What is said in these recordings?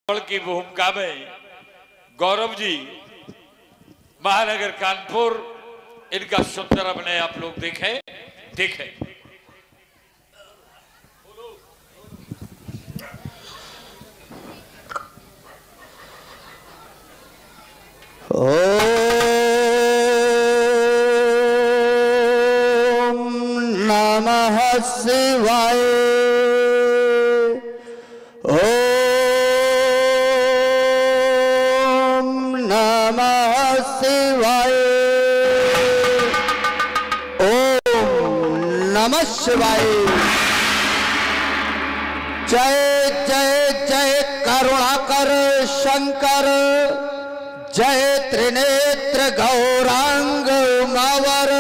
की भूमिका में गौरव जी महानगर कानपुर, इनका सुंदर अभिनय आप लोग देखें। ओम नमः शिवाय। ओम नमः शिवाय। ओम नमः शिवाय। जय जय जय करुणाकर शंकर, जय त्रिनेत्र गौरांग उमावर,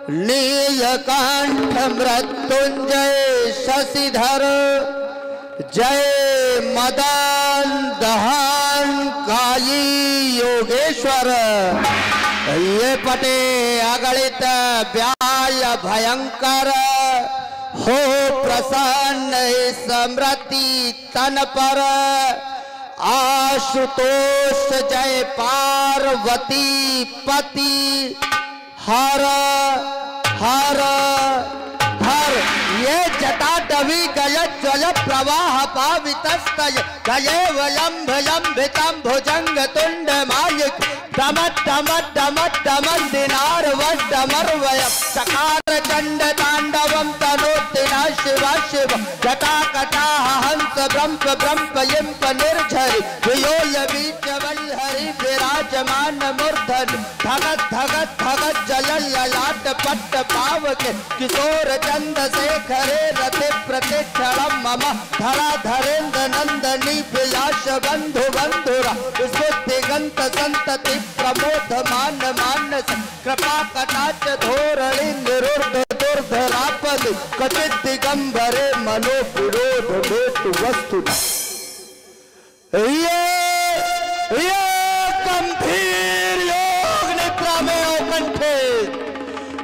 नीलकंठ मृत्युंजय शशिधर, जय मदन दहन कायी योगेश्वर। ये पटे अगणित व्याय भयंकर, हो प्रसन्न स्मृति तन पर। आशुतोष जय पार्वती पति, हर हर हर। ये जटाटवी गय ज्वल प्रवाह पावितस्तय, गये वलंभ लंभितम भुजंग तुंड मायिक, डमट डमट डमट डमट दिनार वडमर्वय, सकार चंड तांडवम तनोतिना शिवा शिव, जटा कटाह हंस ब्रह्म ब्रह्म यिंप निर्झरि, वियोय बीच वल्हरि विराजमान मूर्धन, धगत धगत धगत जल ललाट पट्ट पावके, किशोर चंद शेखरे रति प्रतिक्षणम मम, धरा धरेन्द्र नंदनी विलास बंधु बंधुरा, सुदिगंत संतति प्रमोद मान मानस, कृपा कटाक्ष धोरणि निरुद्ध दुर्धरापद, कचित दिगंबरे मनो विरोध हेतु वस्तु। ये गंभीर योग निद्रा में औकंठे,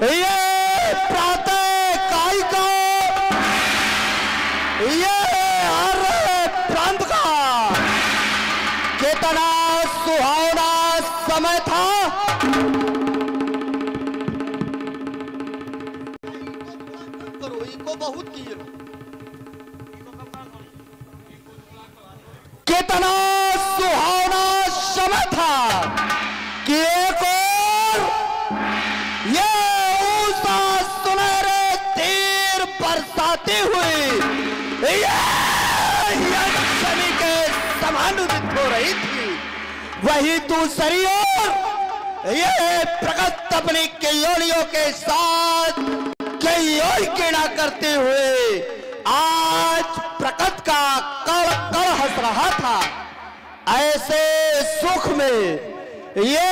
ये प्रातः कायिका, ये हर प्रांत का कितना सुहावना समय था। इको बहुत किए, कितना सुहावना समय था कि एक और ये ऊषा सुनहरे तीर बरसाती हुई शनि के समानुदित हो रही थी, वही दूसरी ओर ये प्रकट अपनी केयोड़ियों के साथ केयोड़ कीड़ा करते हुए आज प्रकट का कड़ कड़ हंस रहा था। ऐसे सुख में ये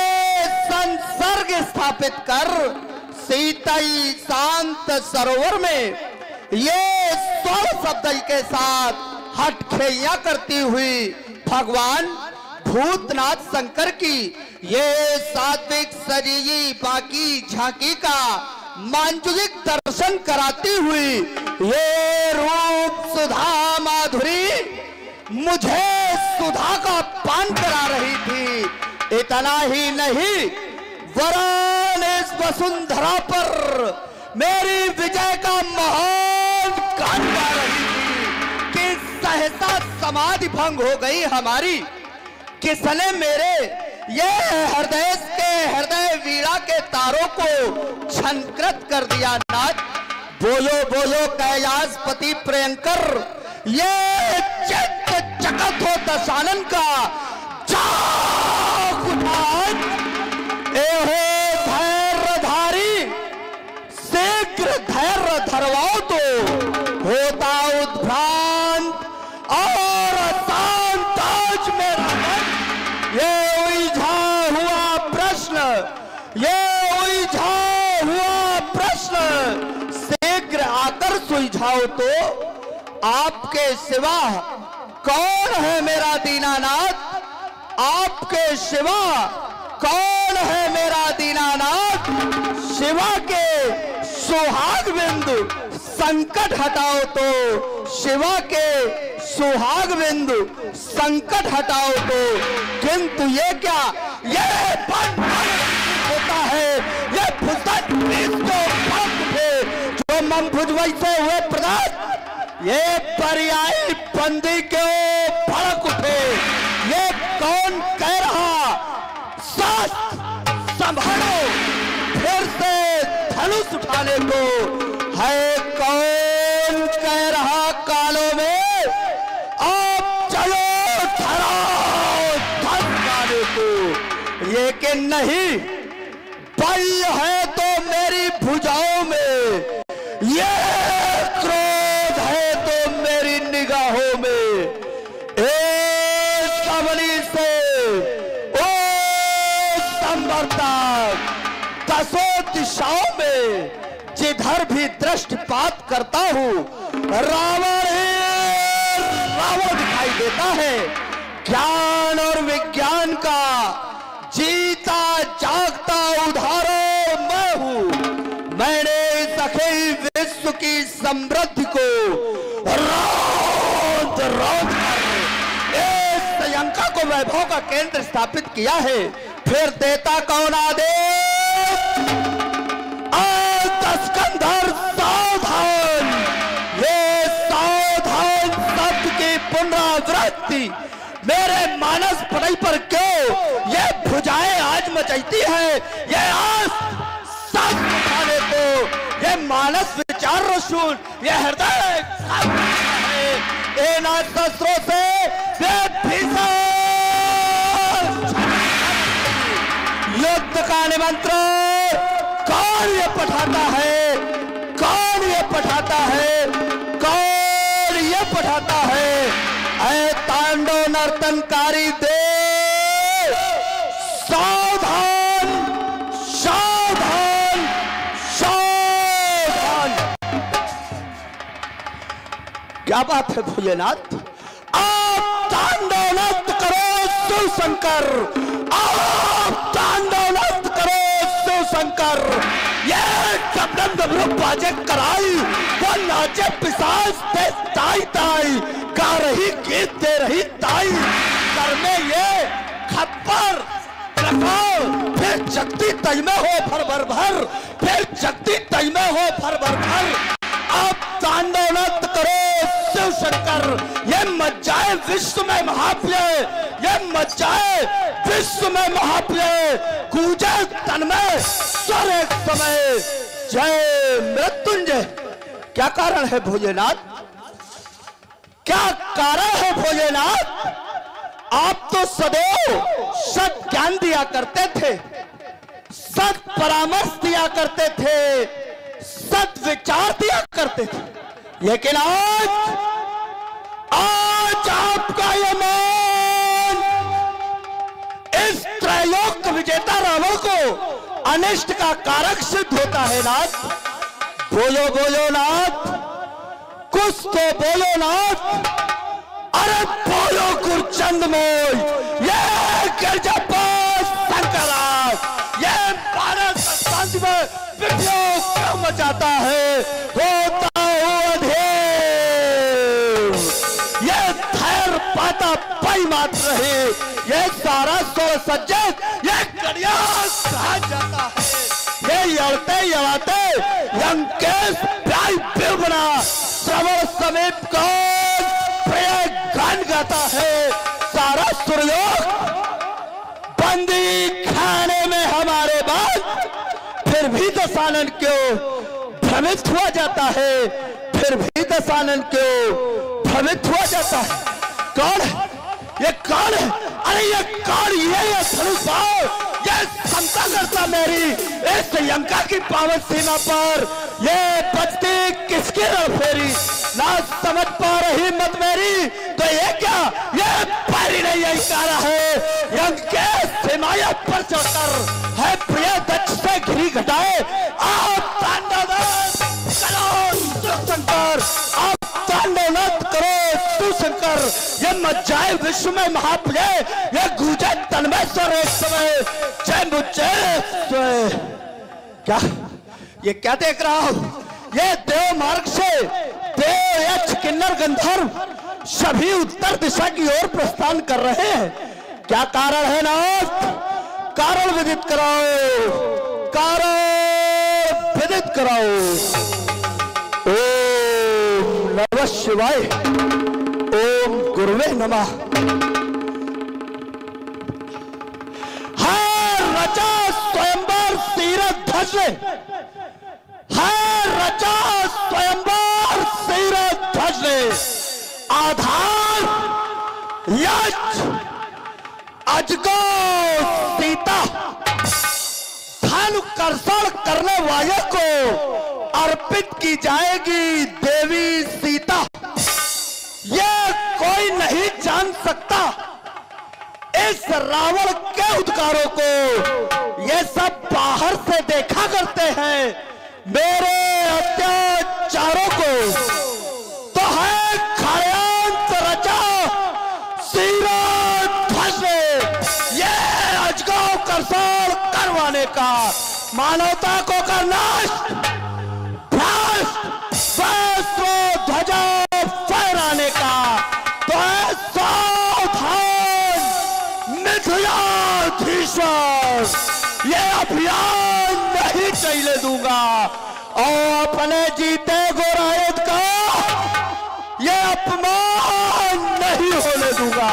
संसर्ग स्थापित कर शीतल शांत सरोवर में ये स्वर शब्द के साथ हटखेलियां करती हुई भगवान भूतनाथ शंकर की ये सात्विक सजीवी बाकी झांकी का मांजुलिक दर्शन कराती हुई ये रूप सुधा माधुरी मुझे सुधा का पान करा रही थी। इतना ही नहीं, वरन इस वसुंधरा पर मेरी विजय का महान गान गा रही थी कि सहसा समाधि भंग हो गई हमारी। किसने मेरे ये हृदय वीणा के तारों को छनकृत कर दिया नाथ। बोलो बोलो कैलाशपति प्रियंकर, ये चित्त चकत हो दशानन का जाग उठा। एहो धैर्यधारी, शीघ्र धैर्य धरवाओ तो होता उद्भ्रांत और शांत आज मेरा मन। ये उलझा हुआ प्रश्न, ये उलझा हुआ प्रश्न शीघ्र आकर सुलझाओ तो। आपके सिवा कौन है मेरा दीनानाथ, आपके सिवा कौन है मेरा दीनानाथ। शिवा के सुहाग बिंदु संकट हटाओ तो शिवा के सुहाग बिंदु संकट हटाओ तो, किंतु ये क्या, ये होता है, ये जो मम भुजवई से हुए प्रदान, ये पर्यायी बंदी के भड़क उठे। ये कौन कह रहा साथ संभालो फिर से धनुष उठाने को, है कौन कह रहा कालों में आप चलो धराओ धन को, ये कि नहीं बल है तो मेरी भुजाओं में, ये क्रोध है तो मेरी निगाहों में। सबली से ओ संवर्ता दसों दिशाओं में जिधर भी दृष्टिपात करता हूँ रावण ही रावण दिखाई देता है। ज्ञान और विज्ञान का जीता जागता उदाहरण मैं हूँ। मैंने इस अखिल विश्व की समृद्धि को रौंद रौंद कर इस यंका को वैभव का केंद्र स्थापित किया है। फिर देता कौन आदेश, दस्कंधर सावधान, ये सावधान शब्द की पुनरावृत्ति मेरे मानस पटल पर क्यों ये भुजाएं आज मचलती है। ये आज सांस उठाने को, ये मानस विचार रसूल, ये हृदय इन शस्त्रों से युद्ध का निमंत्रण कौन ये पठाता है, कौन ये पठाता है, कौन ये पठाता है। ऐ तांडव नर्तनकारी दे सावधान सावधान सावधान। क्या बात है भोलेनाथ, आप तांडव नृत्य करो शिवशंकर, आप तांडव नृत्य करो शिवशंकर। ये डबडम डबरू बाजे कराई, वो नाचे पिशाच ते ताई ताई, गा रही गीत दे रही ताई। कर में ये खप्पर रखो, फिर जगती तज में हो भर भर भर, फिर जगती तज में हो भर भर भर। आप तांडव नृत्य करो शिवशंकर, ये मचाए विश्व में महाप्रिय, ये मचाए विश्व में महाप्रिय। गूंजे तन में स्वर एक समय, जय मृत्युंजय। क्या कारण है भोलेनाथ, क्या कारण है भोलेनाथ। आप तो सदैव सत ज्ञान दिया करते थे, सत परामर्श दिया करते थे, सत विचार दिया करते थे, लेकिन आज आपका ये मान इस त्रैलोक विजेता रावण को अनिष्ट का कारक सिद्ध होता है। नाथ बोलो बोलो नाथ, कुछ तो बोलो नाथ। अरे बोलो गुरचंद मोल, ये गिरजापाल शंकराज, ये भारत शांति में विप्लव क्यों मचाता है। होता हुआ ढेर, ये धैर्य पाता पाई मात्र है, ये सारा सोच सज्जन, ये कड़िया कहा जाता है। ये यड़ते यड़ाते लंकेश प्याई पिव बना, श्रवण समीप कौन प्रिय गान गाता है। सारा सुरलोक बंदी खाने में हमारे बाद, फिर भी दशानन क्यों भ्रमित हुआ जाता है, फिर भी दशानन क्यों भ्रमित हुआ जाता है। कौन है ये, कौन है, अरे ये कौन, ये धनुष, ये क्षमता करता मेरी इस यंका की पावन सीमा पर, ये बचती किसकी फेरी ना समझ पा रही मत मेरी। तो ये क्या, ये पैरी नहीं यही कारा है, यंकेश हिमालय पर चढ़कर है प्रिय दक्ष से घिरी घटाए। आप तांडव करो शिवशंकर, आप तांडव नृत्य करो शिवशंकर। ये मचाए विश्व में महाप्रिय, ये गूंजे तन्मय स्वर एक समय, जय मुझे। क्या ये क्या देख रहा हूं, ये देव मार्ग से देव यक्ष किन्नर गंधर्व सभी उत्तर दिशा की ओर प्रस्थान कर रहे हैं। क्या कारण है नाथ? कारण विदित कराओ, कारण विदित कराओ। ओम नमः शिवाय, ओम गुरुवे नमः। रचा स्वयंवर सीरत ध्वज, है रचा स्वयंवर सीरत ध्वज ने। आधार यक्ष अजगर सीता, धन कर्षण करने वाले को अर्पित की जाएगी देवी सीता। ये कोई नहीं जान सकता इस रावण के उद्गारों को। ये सब बाहर से देखा करते हैं मेरे अत्याचारों को। तो है खड़यांत रचा सीरत ध्वज ने, ये अजगौ कर्षण करवाने का, मानवता को करना भ्रष्ट, वैश्व ध्वजा फहराने का। तो है सावधान मिथिलाधीश्वर, ये अभियान नहीं चलने दूंगा और अपने जीते गोरायत का ये अपमान नहीं होने दूंगा।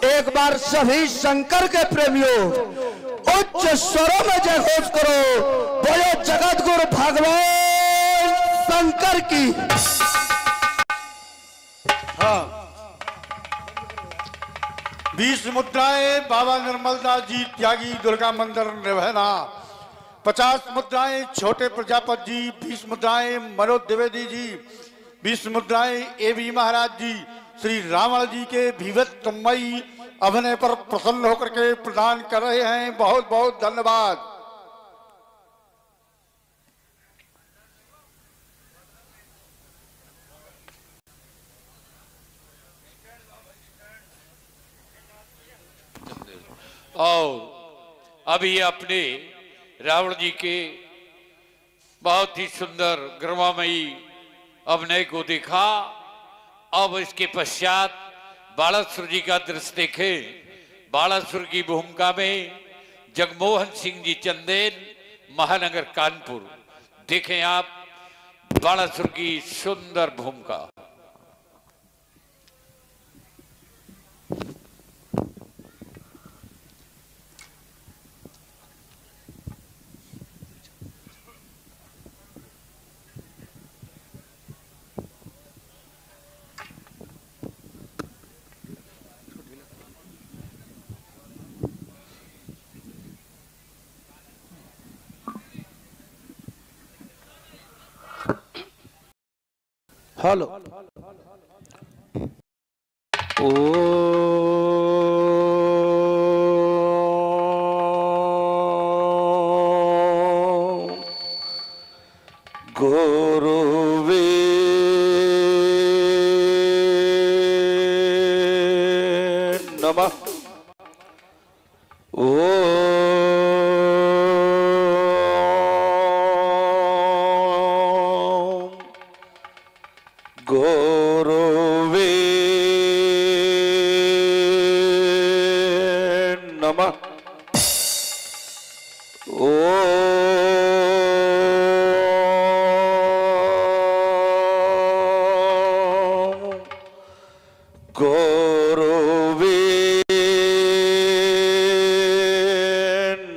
एक बार सभी शंकर के प्रेमियों उच्च स्वरों में जय घोष करो, बोलो जगत गुरु भगवान शंकर की। हाँ, 20 मुद्राएं बाबा निर्मलदास जी त्यागी दुर्गा मंदिर निभना, 50 मुद्राएं छोटे प्रजापति जी, 20 मुद्राएं मनोज द्विवेदी जी, 20 मुद्राएं एवी महाराज जी श्री रावण जी के भीवत्वमयी अभिनय पर प्रसन्न होकर के प्रदान कर रहे हैं। बहुत बहुत धन्यवाद। और अभी अपने रावण जी के बहुत ही सुंदर गर्मामयी अभिनय को देखा। अब इसके पश्चात बालासुर जी का दृश्य देखें। बालासुर की भूमिका में जगमोहन सिंह जी चंदेल, महानगर कानपुर। देखें आप बालासुर की सुंदर भूमिका। हेलो ओ गुरुवे नमः। ओ गुरुवे नमः। गुरुवे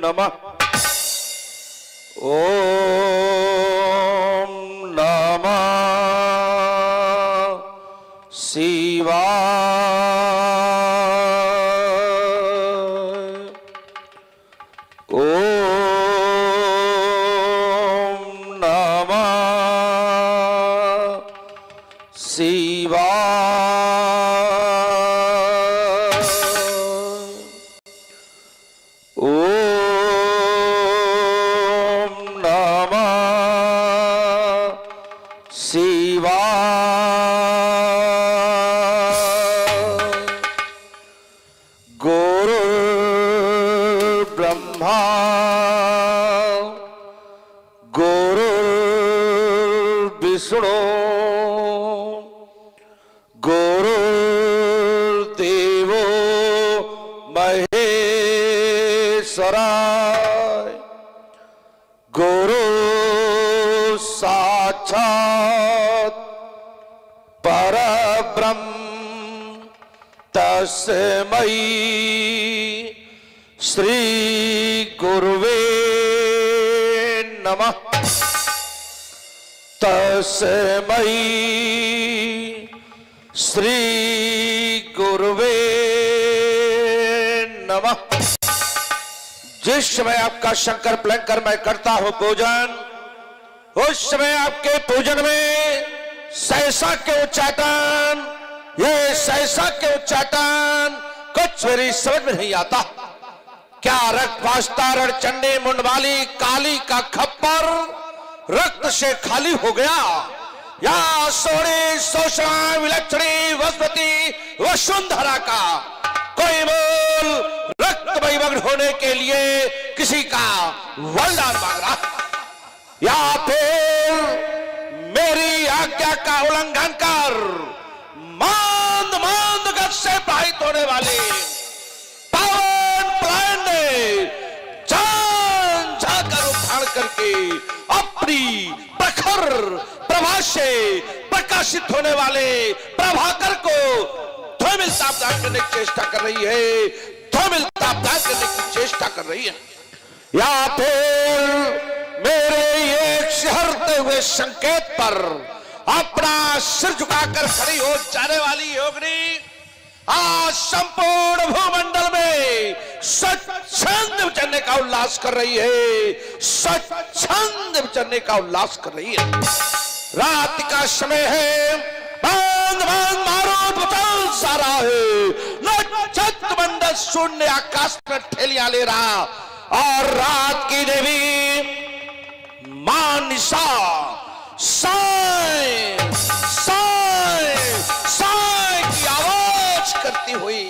नमः। ओम नमः शिवाय। ओम नमः शिवाय। ओम नमः शिवाय। गुरुर् ब्रह्मा गुरुर् सुनो गुरुदेवो महेश्वराय गुरु साक्षात परब्रह्म तस्मै श्री गुरुवे नमः तस्मै श्री गुरुवे नमः। जिस समय आपका शंकर प्लंकर मैं करता हूं पूजन, उस समय आपके पूजन में सहसा के उच्चाटन, ये सहसा के उच्चाटन कुछ मेरी समझ में नहीं आता। क्या रक्त पास्तारण चंडी मुंडवाली काली का खप्पर रक्त से खाली हो गया, या सोनी सोषणा विलक्षणी वसुमती वसुंधरा का कोई मूल रक्त मग्न होने के लिए किसी का वरदान मांग रहा, या फिर मेरी आज्ञा का उल्लंघन कर मांद मांद गत से प्रभावित होने वाले पावन प्राण ने जान जाकर उठाड़ करके अपनी प्रखर प्रभा से प्रकाशित होने वाले प्रभाकर को ध्वमिल तापदान करने की चेष्टा कर रही है, ध्वमिल तापदान करने की चेष्टा कर रही है, या फिर मेरे एक सिहरते हुए संकेत पर अपना सिर झुकाकर खड़ी हो जाने वाली योगिनी आज संपूर्ण भूमंडल में स्वच्छंद विचरने का उल्लास कर रही है, स्वच्छंद विचरने का उल्लास कर रही है। रात का समय है, बांध बांध मारो बचाओ सारा है, नक्षत्र मंडल शून्य आकाश में ठेलियां ले रहा, और रात की देवी मां निशा साय साय साय की आवाज करती हुई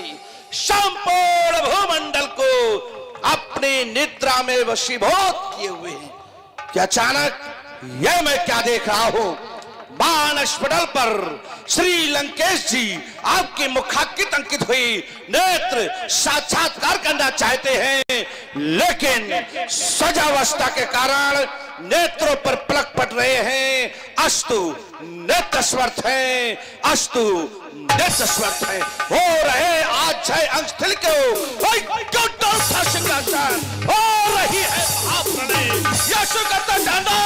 संपूर्ण भूमंडल को अपनी निद्रा में वशीभूत किए हुए हैं। क्या अचानक यह मैं क्या देख रहा हूं, मानस पटल पर श्री लंकेश जी आपकी मुखांकित अंकित हुई नेत्र साक्षात्कार करना चाहते हैं, लेकिन सजावस्था के कारण नेत्रों पर पलक पड़ रहे हैं। अस्तु नेत्र स्वर्थ है, अस्तु नेत्र स्वर्थ है। हो रहे आज जय अंश तिल को सिंहासन हो रही है महाप्रणय यशु करता जानो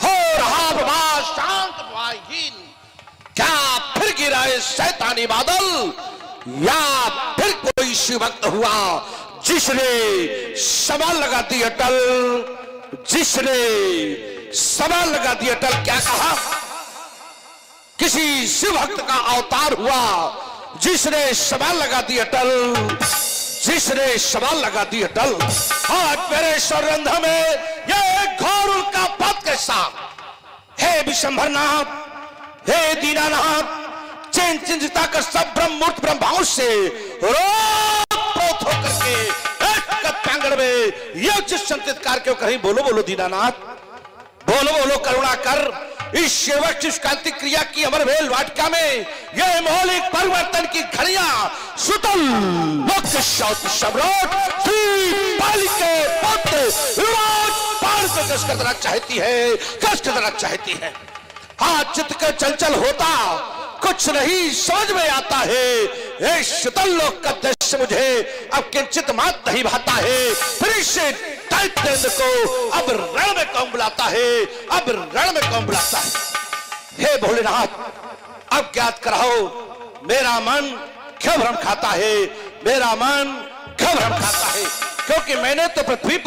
हो रहा बाबा शांत वाहीन। क्या फिर गिरा है शैतानी बादल, या फिर कोई शिव भक्त हुआ जिसने सवाल लगा दी अटल, जिसने सवाल लगा दी अटल। क्या कहा, किसी शिव भक्त का अवतार हुआ जिसने सवाल लगा दी अटल, जिसने सवाल लगा दी अटल। आज मेरे सौरंध में यह घोर उल्का पद के साथ, हे विशंभरनाथ, हे दीनानाथ, चैन चिंता कर सब ब्रह्म मूर्त ब्रह्मांड से रोत होकर के प्रांगण में यज्ञ संतकार क्यों कहीं बोलो बोलो दीनानाथ, बोलो बोलो करुणा कर। इस सेवक कांति क्रिया की अमर वेल वाटिका में यह मौलिक परिवर्तन की घड़ियां सुतल लोक सम्राट श्री बालिके पुत्र विराज पार पे कस करना चाहती है, कस करना चाहती है। आज चित्त का चंचल होता कुछ नहीं समझ में आता है, शीतल लोक का दृश्य मुझे अब किंचित मात्र नहीं भाता है। फिर इसे को अब रण में कौन बुलाता है, अब रण में कौन बुलाता है। हे भोलेनाथ, अब ज्ञात कराओ मेरा मन क्यों भ्रम खाता है, मेरा मन क्यों भ्रम खाता है। क्योंकि मैंने तो पृथ्वी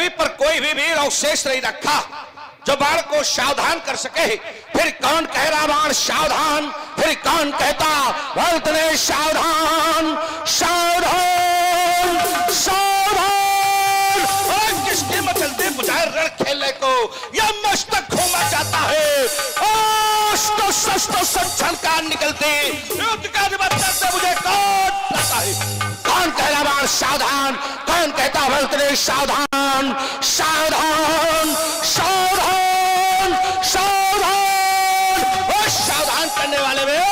पर कोई भी वीर अवशेष नहीं रखा जो बाण को सावधान कर सके। फिर कौन कह रहा बाण सावधान, फिर कौन कहता भरत ने सावधान सावधान सावधान। और किसके मचलते बुझाए रण खेलने को यह मस्तक घूमा जाता है। शस्त्र से झनकार निकलते, युद्ध का निबंधन मुझे कौन लाता है? कौन कह रहा बाण सावधान, कौन कहता बलते सावधान सावधान सावधान सावधान। और सावधान करने वाले में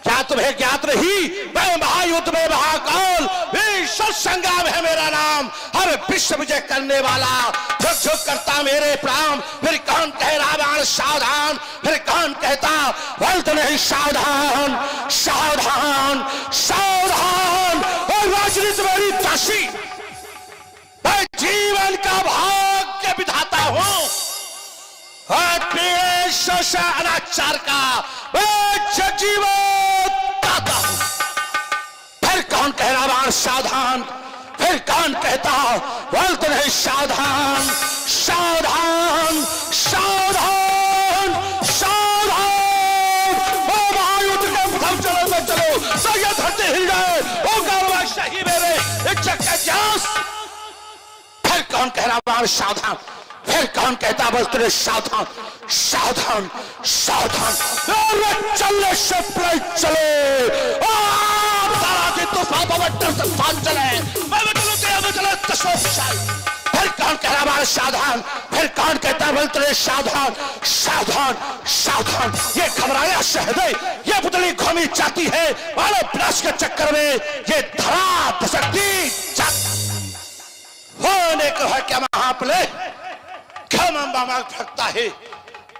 क्या तुम्हें ज्ञात नहीं, मैं महायुद्ध में महाकाल विश्व संग्राम है मेरा नाम, हर विश्व विजय करने वाला, झुक झुक करता मेरे प्राण। फिर कौन कह रहा बाण सावधान, फिर कौन कहता बलत नहीं सावधान सावधान सावधान। और राजनीति मेरी दासी, मैं जीवन का भाग्य विधाता हूं, और से अनाचार का मैं जीवन दाता हूं। फिर कौन कह रहा बाण सावधान, फिर कौन कहता बलत नहीं सावधान सावधान सावधान सावधान। ओ महायुद्ध के प्रथम चरण में चलो, तो ये धरती हिल जाए, ओ गौरव शाही मेरे इच्छा का जास। फिर कौन कह रहा बाण सावधान, फिर कौन कहता बलत नहीं सावधान सावधान सावधान। चलने से पहले चले, तूफान चले, फिर कौन कह रहा बाण सावधान, फिर कौन कहता बलत नहीं सावधान सावधान सावधान। ये घबराया सहदे, ये पुतली घूमी चाहती है मानव विनाश के चक्कर में, ये धरा दशक्ति होने को है क्या महापले, क्यों मांग फटकता है?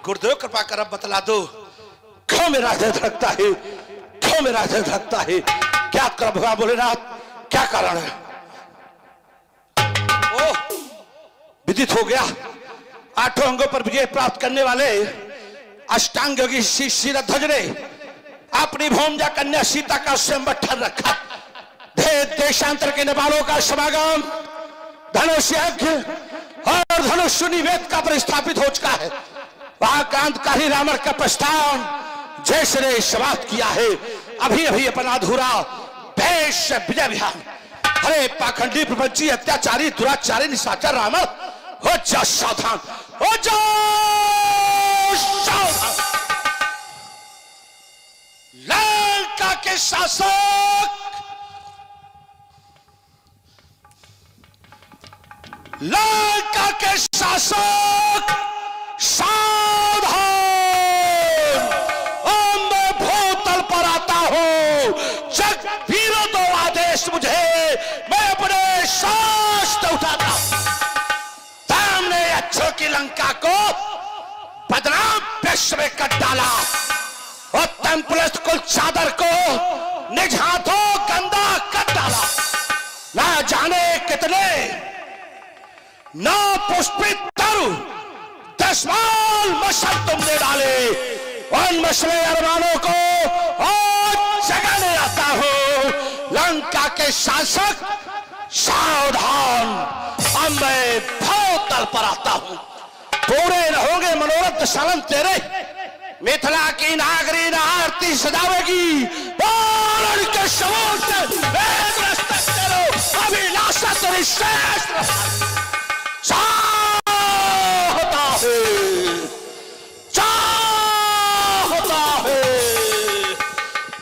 गुरुदेव कृपा कर अब बतला दो, क्यों मेरा हृदय धड़कता है, क्यों मेरा हृदय धड़कता है? क्या कर भगवान भोलेनाथ, क्या कारण है? ओह, विदित हो गया, 8 अंगों पर विजय प्राप्त करने वाले अष्टांग योगी श्री ध्वज ने अपनी भौमजा कन्या सीता का स्वयंवर रखा। देशांतर के नेपालों का समागम, धनुष यज्ञ और धनुष निवेद का प्रतिस्थापित हो चुका है। वहां क्रांतिकारी रावण का प्रस्थान जैसे ने समाप्त किया है। अभी अभी अपना अधूरा देश विजय अभियान, अरे पाखंडी प्रपंची अत्याचारी दुराचारी निशाचर रावण, हो जा सावधान, हो जा सावधान। लंका के शासक, लंका के शासक सावधान, मैं भूतल पर आता हूं, जग वीरों दो आदेश मुझे, मैं अपने शास्त्र उठाता हूं। सामने अच्छों की लंका को बदनाम विश्व में कर डाला, और तंपुलस्त कुल चादर को निज हाथों गंदा कर डाला। ना जाने कितने ना पुष्पित तरु 10 माल मशल तुमने डाले, उन मसले अरमानों को आज जगाने आता हूं। लंका के शासक सावधान, अब मैं भूतल पर आता हूं। पूरे न होंगे मनोरथ सालन तेरे, मिथिला की नागरी न आरती सजावेगी, बालन के शवों से एक रास्ता करो, अभिलाषा तेरी शेष चाहता है, चाहता है,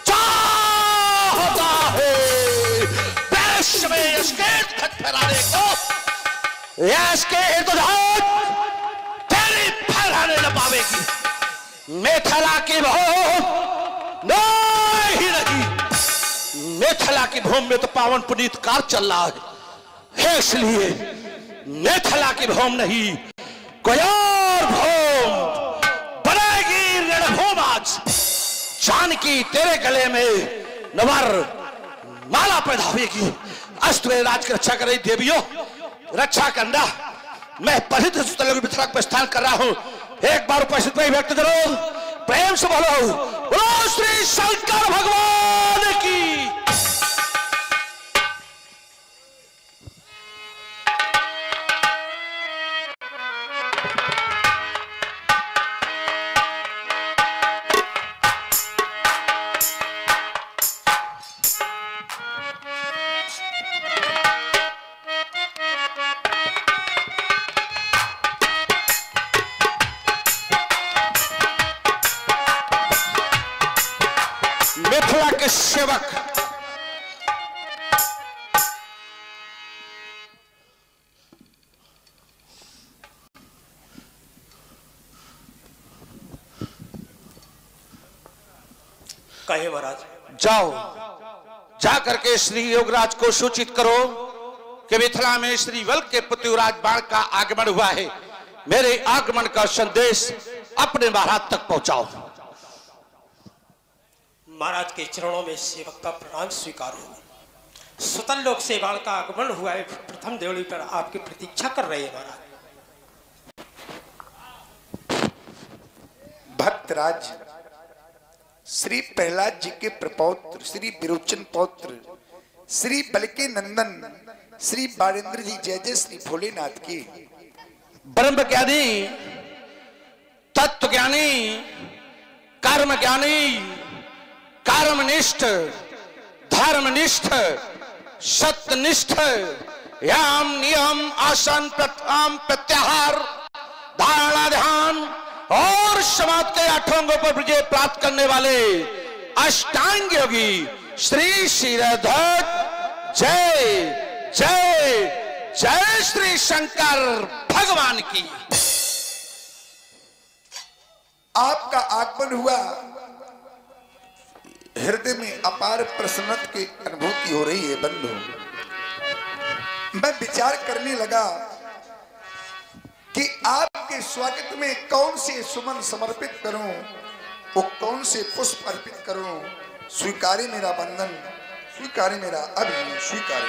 चाहता है देश में इसके खत फैलाने को, इसके इर्द-गिर्द तेरी फैलाने न पावेगी। मिथिला की भूमि नहीं, मिथिला की भूमि में तो पावन पुनीत काल चल रहा है, इसलिए मिथिला की भूमि नहीं, कोई और भूमि बनेगी रणभूम। आज जानकी तेरे गले में नवर माला पहनावेगी। अस्त में राज की रक्षा कर रही देवियों, रक्षा करना। मैं परित मिथिला पर स्थान कर रहा हूं, एक बार उपस्थित में व्यक्त करो, प्रेम से बोलो, बोलो श्री शंकर भगवान की। सेवक। कहे महाराज। जाओ, जा करके श्री योगराज को सूचित करो कि मिथिला में श्री बल के पुत्र युवराज बाण का आगमन हुआ है। मेरे आगमन का संदेश अपने महाराज तक पहुंचाओ। महाराज के चरणों में सेवक का प्रणाम स्वीकार हो। स्वतंत्र लोक से बाण का आगमन हुआ है, प्रथम देवली पर आपकी प्रतीक्षा कर रहे हैं महाराज। भक्तराज श्री प्रहलाद जी के प्रपौत्र, श्री विरोचन पौत्र, श्री बल के नंदन, श्री बाणेन्द्र जी जय जय श्री भोलेनाथ की ब्रह्म ज्ञानी, तत्व ज्ञानी, कर्म ज्ञानी, कर्मनिष्ठ, धर्मनिष्ठ, सत्यनिष्ठ, यम नियम आसन प्रथम प्रत्याहार धारणा ध्यान और समाज के 8 अंगों पर विजय प्राप्त करने वाले अष्टांग योगी श्री श्रीधर जय जय जय श्री शंकर भगवान की। आपका आगमन हुआ, हृदय में अपार प्रसन्नता की अनुभूति हो रही है बंधु। मैं विचार करने लगा कि आपके स्वागत में कौन से सुमन समर्पित करूं, वो कौन से पुष्प अर्पित करूं। स्वीकारे मेरा बंधन, स्वीकारे मेरा अभिनय, स्वीकारे।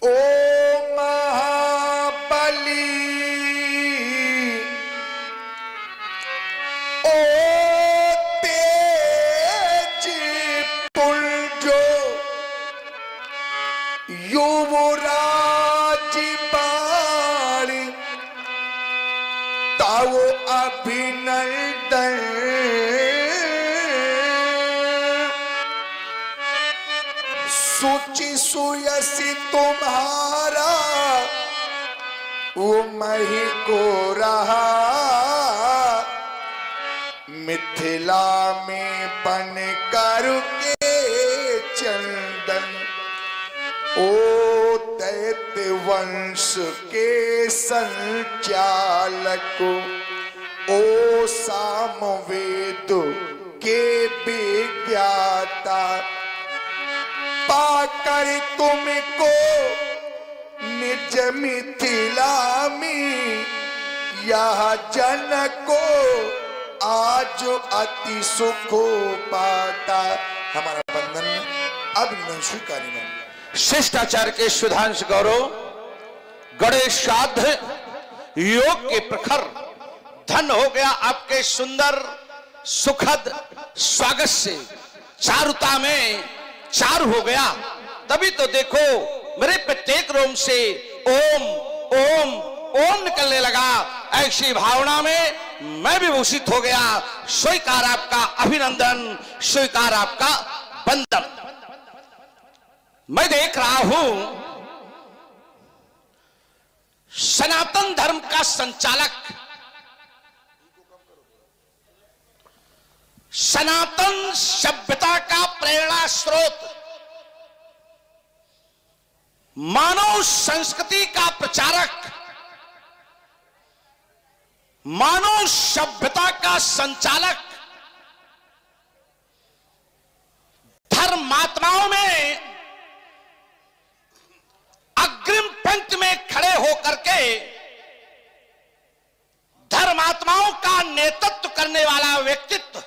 ओ महाबली, ओ तेज पुंजो, युवराज बाण, ताओ अभिनंदन, सुचि सुयसी तुम्हारा, वो मही को रहा, मिथिला में बन करके चंदन, ओ दैत्य वंश के संचालक, ओ सामवेद के विज्ञाता, पाकर तुमको निज मिथिला में यह जन को आज अति सुख पाता। हमारा बंधन अभिनय स्वीकारी। शिष्टाचार के सुधांश गौरव, गणेश श्राद्ध योग के प्रखर धन हो गया आपके सुंदर सुखद स्वागत से। चारुता में चार हो गया, तभी तो देखो मेरे प्रत्येक रोम से ओम ओम ओम निकलने लगा। ऐसी भावना में मैं भी भूषित हो गया। स्वीकार आपका अभिनंदन, स्वीकार आपका बंदन। मैं देख रहा हूं सनातन धर्म का संचालक, सनातन सभ्यता का प्रेरणा स्रोत, मानव संस्कृति का प्रचारक, मानव सभ्यता का संचालक, धर्मात्माओं में अग्रिम पंक्ति में खड़े होकर के धर्मात्माओं का नेतृत्व करने वाला व्यक्तित्व,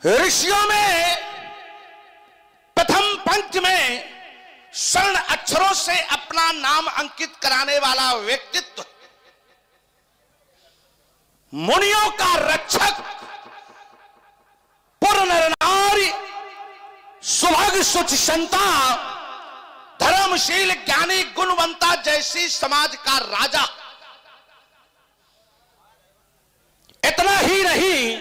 ऋषियों में प्रथम पंक्ति में स्वर्ण अक्षरों से अपना नाम अंकित कराने वाला व्यक्तित्व, मुनियों का रक्षक, पुर नर नारी, सुभग सुच संता, धर्मशील ज्ञानी गुणवंता जैसी समाज का राजा। इतना ही नहीं,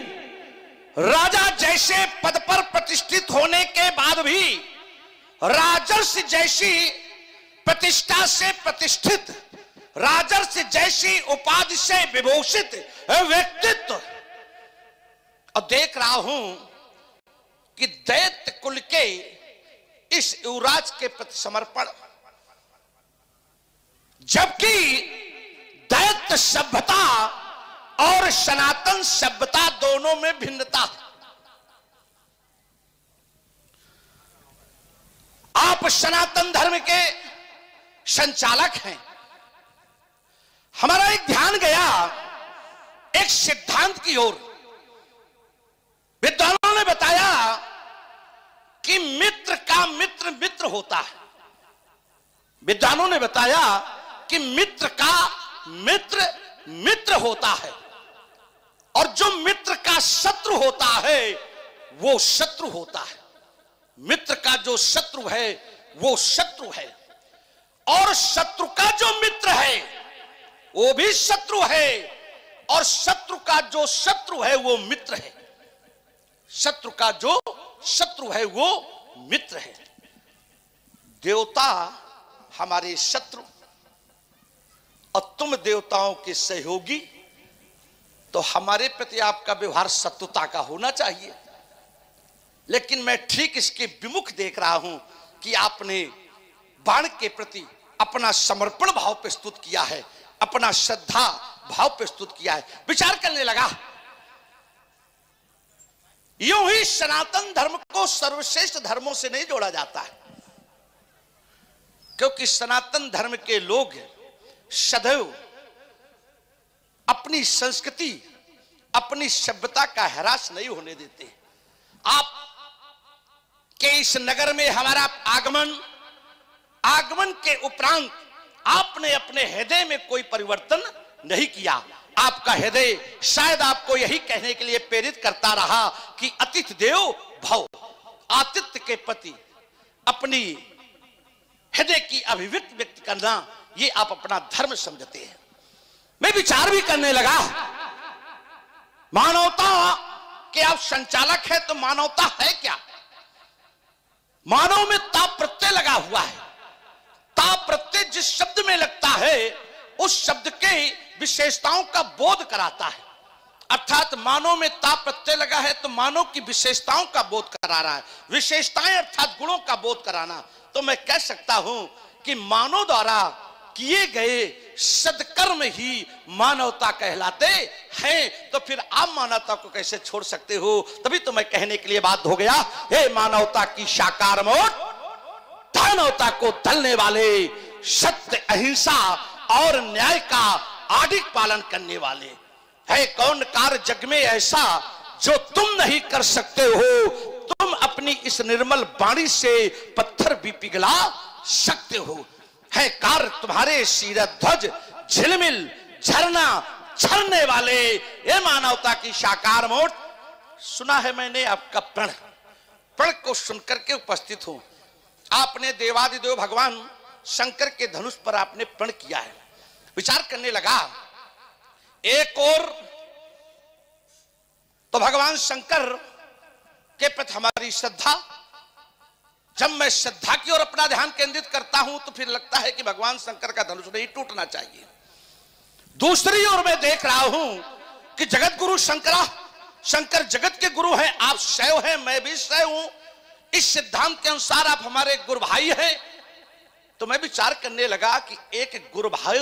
राजा जैसे पद पर प्रतिष्ठित होने के बाद भी राजर्षि जैसी प्रतिष्ठा से प्रतिष्ठित, राजर्ष जैसी उपाधि से विभूषित व्यक्तित्व, और देख रहा हूं कि दैत्य कुल के इस युवराज के प्रति समर्पण, जबकि दैत्य सभ्यता और सनातन सभ्यता दोनों में भिन्नता है। आप सनातन धर्म के संचालक हैं। हमारा एक ध्यान गया एक सिद्धांत की ओर। विद्वानों ने बताया कि मित्र का मित्र मित्र होता है। विद्वानों ने बताया कि मित्र का मित्र मित्र होता है, और जो मित्र का शत्रु होता है वो शत्रु होता है। मित्र का जो शत्रु है वो शत्रु है, और शत्रु का जो मित्र है वो भी शत्रु है, और शत्रु का जो शत्रु है वो मित्र है। शत्रु का जो शत्रु है वो मित्र है। देवता हमारे शत्रु और तुम देवताओं के सहयोगी, तो हमारे प्रति आपका व्यवहार शत्रुता का होना चाहिए। लेकिन मैं ठीक इसके विमुख देख रहा हूं कि आपने बाण के प्रति अपना समर्पण भाव प्रस्तुत किया है, अपना श्रद्धा भाव प्रस्तुत किया है। विचार करने लगा, यूं ही सनातन धर्म को सर्वश्रेष्ठ धर्मों से नहीं जोड़ा जाता है, क्योंकि सनातन धर्म के लोग सदैव अपनी संस्कृति, अपनी सभ्यता का ह्रास नहीं होने देते। आप के इस नगर में हमारा आगमन के उपरांत आपने अपने हृदय में कोई परिवर्तन नहीं किया। आपका हृदय शायद आपको यही कहने के लिए प्रेरित करता रहा कि अतिथि देव भव, आतिथ्य के प्रति अपनी हृदय की अभिव्यक्ति व्यक्त करना, ये आप अपना धर्म समझते हैं। मैं विचार भी करने लगा, मानवता के आप संचालक हैं तो मानवता है क्या? मानव में ताप प्रत्यय लगा हुआ है। ताप प्रत्यय जिस शब्द में लगता है उस शब्द के विशेषताओं का बोध कराता है। अर्थात मानव में ताप प्रत्यय लगा है तो मानव की विशेषताओं का बोध करा रहा है। विशेषताएं अर्थात गुणों का बोध कराना। तो मैं कह सकता हूं कि मानव द्वारा किए गए सदकर्म ही मानवता कहलाते हैं। तो फिर आप मानवता को कैसे छोड़ सकते हो? तभी तो मैं कहने के लिए बात हो गया, हे मानवता की साकार मोट, दानवता को दलने वाले, सत्य अहिंसा और न्याय का आडिक पालन करने वाले, है कौन कार्य जग में ऐसा जो तुम नहीं कर सकते हो? तुम अपनी इस निर्मल वाणी से पत्थर भी पिघला सकते हो। है कार्य तुम्हारे शीरध्वज झिलमिल झरना झरने वाले, ये मानवता की साकार मोट। सुना है मैंने आपका प्रण को सुनकर के उपस्थित हूं। आपने देवादिदेव भगवान शंकर के धनुष पर आपने प्रण किया है। विचार करने लगा, एक और तो भगवान शंकर के प्रति हमारी श्रद्धा, जब मैं श्रद्धा की ओर अपना ध्यान केंद्रित करता हूं तो फिर लगता है कि भगवान शंकर का धनुष नहीं टूटना चाहिए। दूसरी ओर मैं देख रहा हूं कि जगत गुरु शंकर जगत के गुरु हैं, आप शैव हैं, मैं भी शैव हूं। इस सिद्धांत के अनुसार आप हमारे गुरु भाई हैं। तो मैं विचार करने लगा कि एक गुरु भाई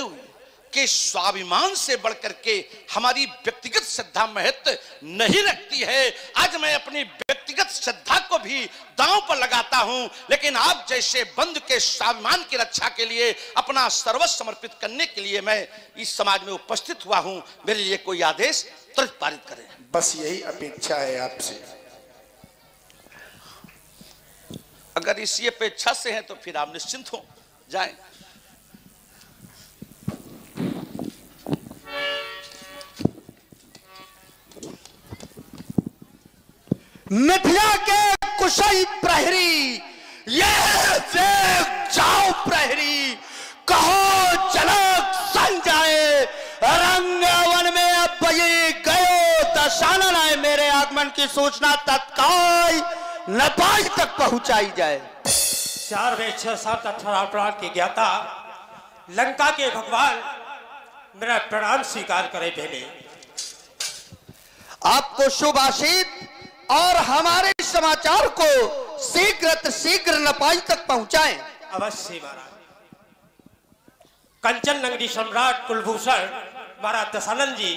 के स्वाभिमान से बढ़कर के हमारी व्यक्तिगत श्रद्धा महत्व नहीं रखती है। आज मैं अपनी व्यक्तिगत श्रद्धा को भी दांव पर लगाता हूं, लेकिन आप जैसे बंधु के स्वाभिमान की रक्षा के लिए अपना सर्वस्व समर्पित करने के लिए मैं इस समाज में उपस्थित हुआ हूं। मेरे लिए कोई आदेश तुरंत पारित करें। बस यही अपेक्षा है आपसे। अगर इसी अपेक्षा से हैं तो फिर आप निश्चिंत हो जाएं। मिथिला के कुशई प्रहरी, ये जाओ प्रहरी, कहो जनक संजय, रंगवन में अब ये गयो दशानन आए, मेरे आगमन की सूचना तत्काल नेपाल तक पहुंचाई जाए। 4 वे 6 7 18 प्राण के ज्ञाता लंका के भगवान मेरा प्रणाम स्वीकार करे। पहले आपको शुभ आशीष और हमारे समाचार को शीघ्र नेपाल तक पहुंचाएं। अवश्य महाराज। कंचन नगरी सम्राट कुलभूषण महाराज दशानंद जी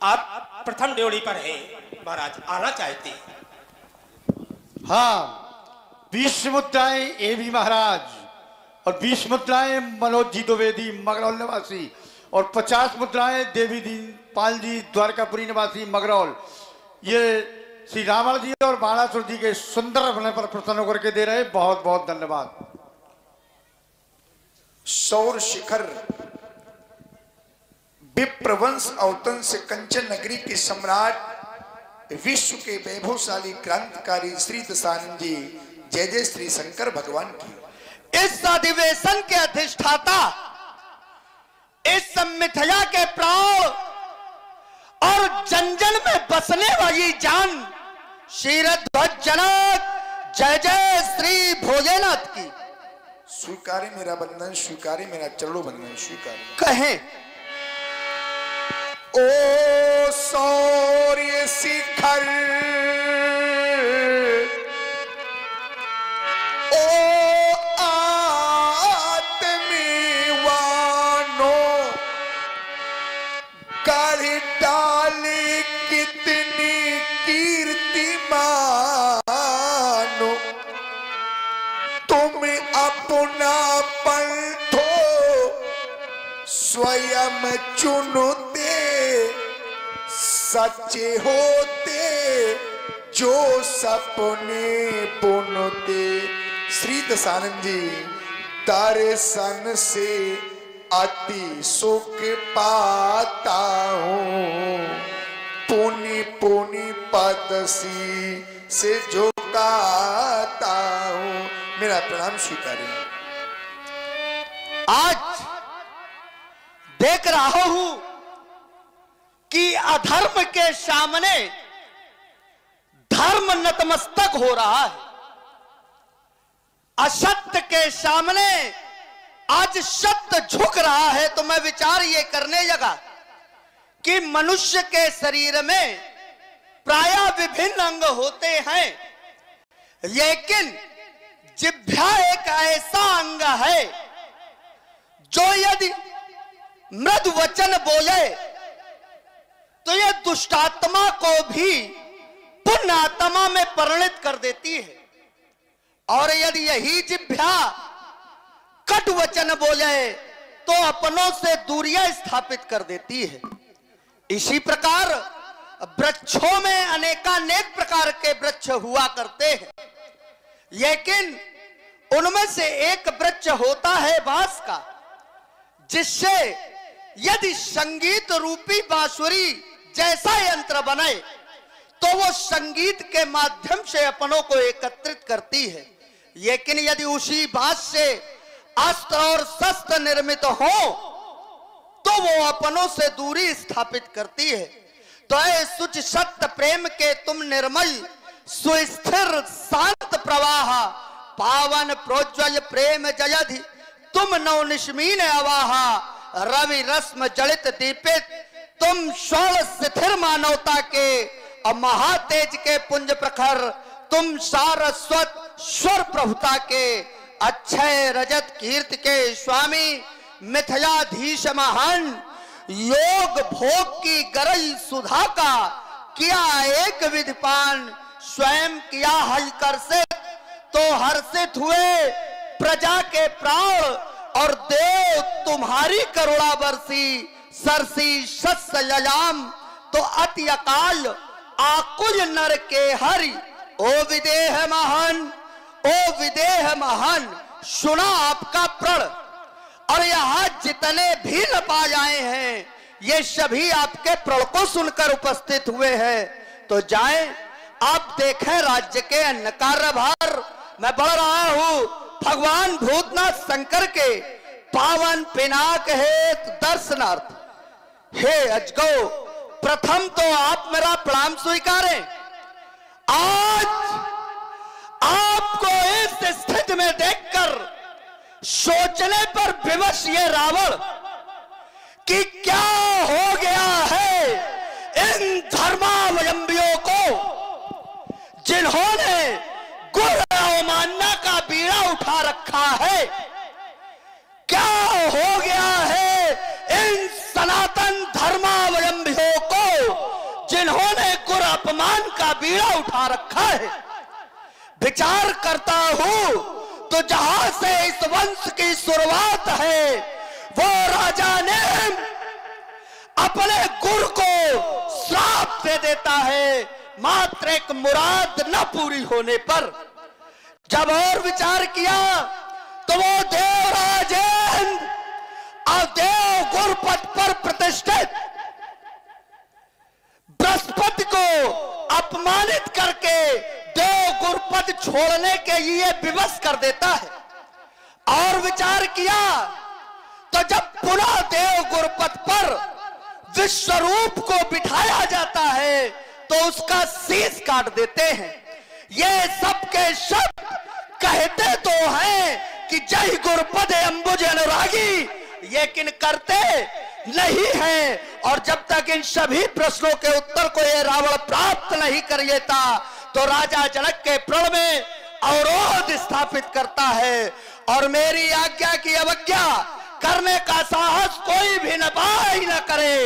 आप प्रथम ड्योढ़ी पर हैं महाराज, आना चाहते हैं। हाँ, 20 मुद्राएं एवी महाराज और 20 मुद्राएं मनोज जी द्विवेदी मगरौल निवासी और 50 मुद्राएं देवी दीन पाल जी द्वारकापुरी निवासी मगरौल, ये श्री रावण जी और बाणासुर जी के सुंदर होने पर प्रसन्न होकर के दे रहे। बहुत बहुत धन्यवाद। सौर शिखर विप्रवंश अवतन से कंचन नगरी के सम्राट विश्व के वैभवशाली क्रांतिकारी श्री दशानंद जी जय जय श्री शंकर भगवान की। इस अधिवेशन के अधिष्ठाता, इस मिथया के प्राण और जंजन में बसने वाली जान शीरध्वज जनक जय जय श्री भोलेनाथ की। स्वीकारे मेरा बंधन, स्वीकारे मेरा चरणों बंधन, स्वीकारे। कहें ओ सौर्य शिखर, ओ आत्मीवानो, गढ़ डाले कितनी कीर्ति मानो, तुम अपना पंथो स्वयं चुनते, सच्चे होते जो सपने बुनते। श्री दशानंद जी दर्शन से अति सुख पाता हूँ, पुनि पुनि पदसी से झुकाता हूँ। मेरा प्रणाम स्वीकारिए। आज देख रहा हूं कि अधर्म के सामने धर्म नतमस्तक हो रहा है, असत्य के सामने आज सत्य झुक रहा है। तो मैं विचार ये करने लगा कि मनुष्य के शरीर में प्रायः विभिन्न अंग होते हैं, लेकिन जिह्वा एक ऐसा अंग है जो यदि मृदु वचन बोले तो यह दुष्टात्मा को भी पुण्य आत्मा में परिणत कर देती है, और यदि यही जिह्वा कटु वचन बोले तो अपनों से दूरियां स्थापित कर देती है। इसी प्रकार वृक्षों में अनेकानेक प्रकार के वृक्ष हुआ करते हैं, लेकिन उनमें से एक वृक्ष होता है बांस का, जिससे यदि संगीत रूपी बांसुरी जैसा यंत्र बने तो वो संगीत के माध्यम से अपनों को एकत्रित करती है। लेकिन यदि उसी बांस से अस्त्र और शस्त्र निर्मित हो तो वो अपनों से दूरी स्थापित करती है। तो ऐ सुच सत्य प्रेम के तुम निर्मल सुस्थिर शांत प्रवाह, पावन प्रोज्वल प्रेम जयधि तुम नौ निश्मीन अवाहा, रवि रश्म जलित दीपित तुम षोड़ स्थिर मानवता के, और महातेज के पुंज प्रखर तुम सारस्वत स्वर प्रभुता के, अक्षय रजत कीर्ति के स्वामी मिथयाधीश महान, योग भोग की गरज सुधा का किया एक विधिपान, स्वयं किया हल कर से तो हर्षित हुए प्रजा के प्राण, और देव तुम्हारी करुणा बरसी सरसी सत्स ललाम, तो अति अकाल आकुल नर के हरि, ओ विदेह महान, ओ विदेह महान, सुना आपका प्रण। और यहाँ जितने भी नपा जाए हैं ये सभी आपके प्रण को सुनकर उपस्थित हुए हैं। तो जाएं, आप देखें राज्य के अन्न कार्यभार मैं बढ़ रहा हूं भगवान भूतनाथ शंकर के पावन पिनाक हेतु दर्शनार्थ। हे अजगो, प्रथम तो आप मेरा प्रणाम स्वीकारें। आज आपको इस स्थिति में देखकर सोचने पर विवश ये रावण कि क्या हो गया है इन धर्मावलंबियों को, जिन्होंने गुरु अवमानना का बीड़ा उठा रखा है। क्या हो गया है इन सनातन धर्मावलंबियों को, जिन्होंने गुरु अपमान का बीड़ा उठा रखा है। विचार करता हूं तो जहां से इस वंश की शुरुआत है, वो राजा ने अपने गुरु को श्राप दे देता है, मात्र एक मुराद न पूरी होने पर। जब और विचार किया तो वो देवराजेंद्र और देव गुरु पद पर प्रतिष्ठित बृहस्पति को अपमानित करके देव गुरु पद छोड़ने के लिए विवश कर देता है। और विचार किया तो जब पुनः देव गुरु पद पर विश्वरूप को बिठाया जाता है तो उसका शीश काट देते हैं। ये सबके शब्द कहते तो हैं कि जय गुरुपद अंबुज अनुरागी, लेकिन करते नहीं हैं। और जब तक इन सभी प्रश्नों के उत्तर को ये रावण प्राप्त नहीं कर लेता तो राजा जनक के प्रण में अवरोध स्थापित करता है और मेरी आज्ञा की अवज्ञा करने का साहस कोई भी न पाए न करे,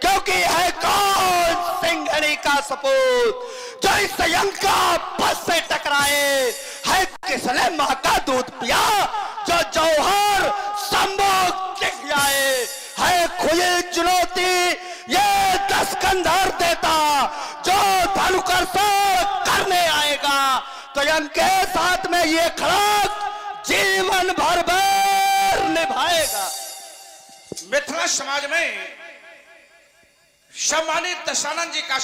क्योंकि है कौन सिंघनी का सपूत जो इस यंका बस से टकराए। है किसने मां का दूध पिया जो जौहर संभोग दिख जाए। है खुली चुनौती ये 10 कंधर देता जो धनुकर्षण करने आएगा, तो इनके साथ में ये खड़क जीवन भर निभाएगा। मिथिला समाज में सम्मानित दशानंद जी का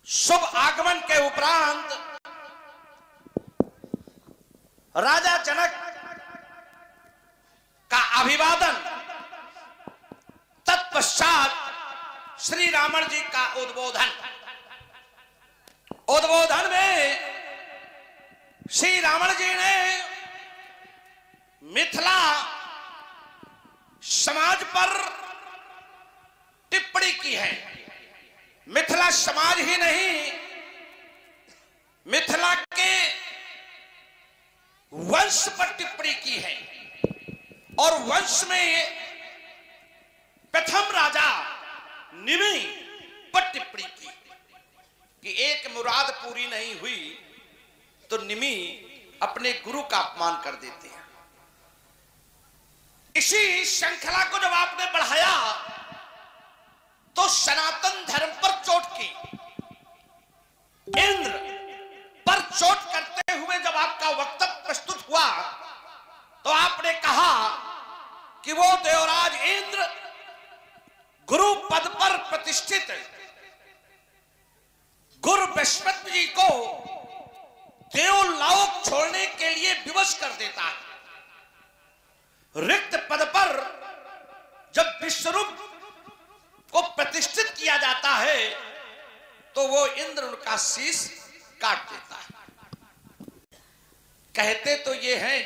शुभ आगमन के उपरांत राजा जनक का अभिवादन, तत्पश्चात श्री रावण जी का उद्बोधन में श्री रावण जी ने मिथिला समाज पर टिप्पणी की है। मिथिला समाज ही नहीं, मिथिला के वंश पर टिप्पणी की है। और वंश में प्रथम राजा निमि पर टिप्पणी की कि एक मुराद पूरी नहीं हुई तो निमि अपने गुरु का अपमान कर देते हैं। इसी श्रृंखला को जब आपने बढ़ाया तो सनातन धर्म पर चोट की, इंद्र पर चोट करते हुए जब आपका वक्तव्य प्रस्तुत हुआ तो आपने कहा कि वो देवराज इंद्र गुरु पद पर प्रतिष्ठित गुरु बृहस्पति जी को देवलोक छोड़ने के लिए विवश कर देता है। रिक्त पद पर जब विश्वरूप को प्रतिष्ठित किया जाता है तो वो इंद्र उनका शीश काट देता है। कहते तो ये हैं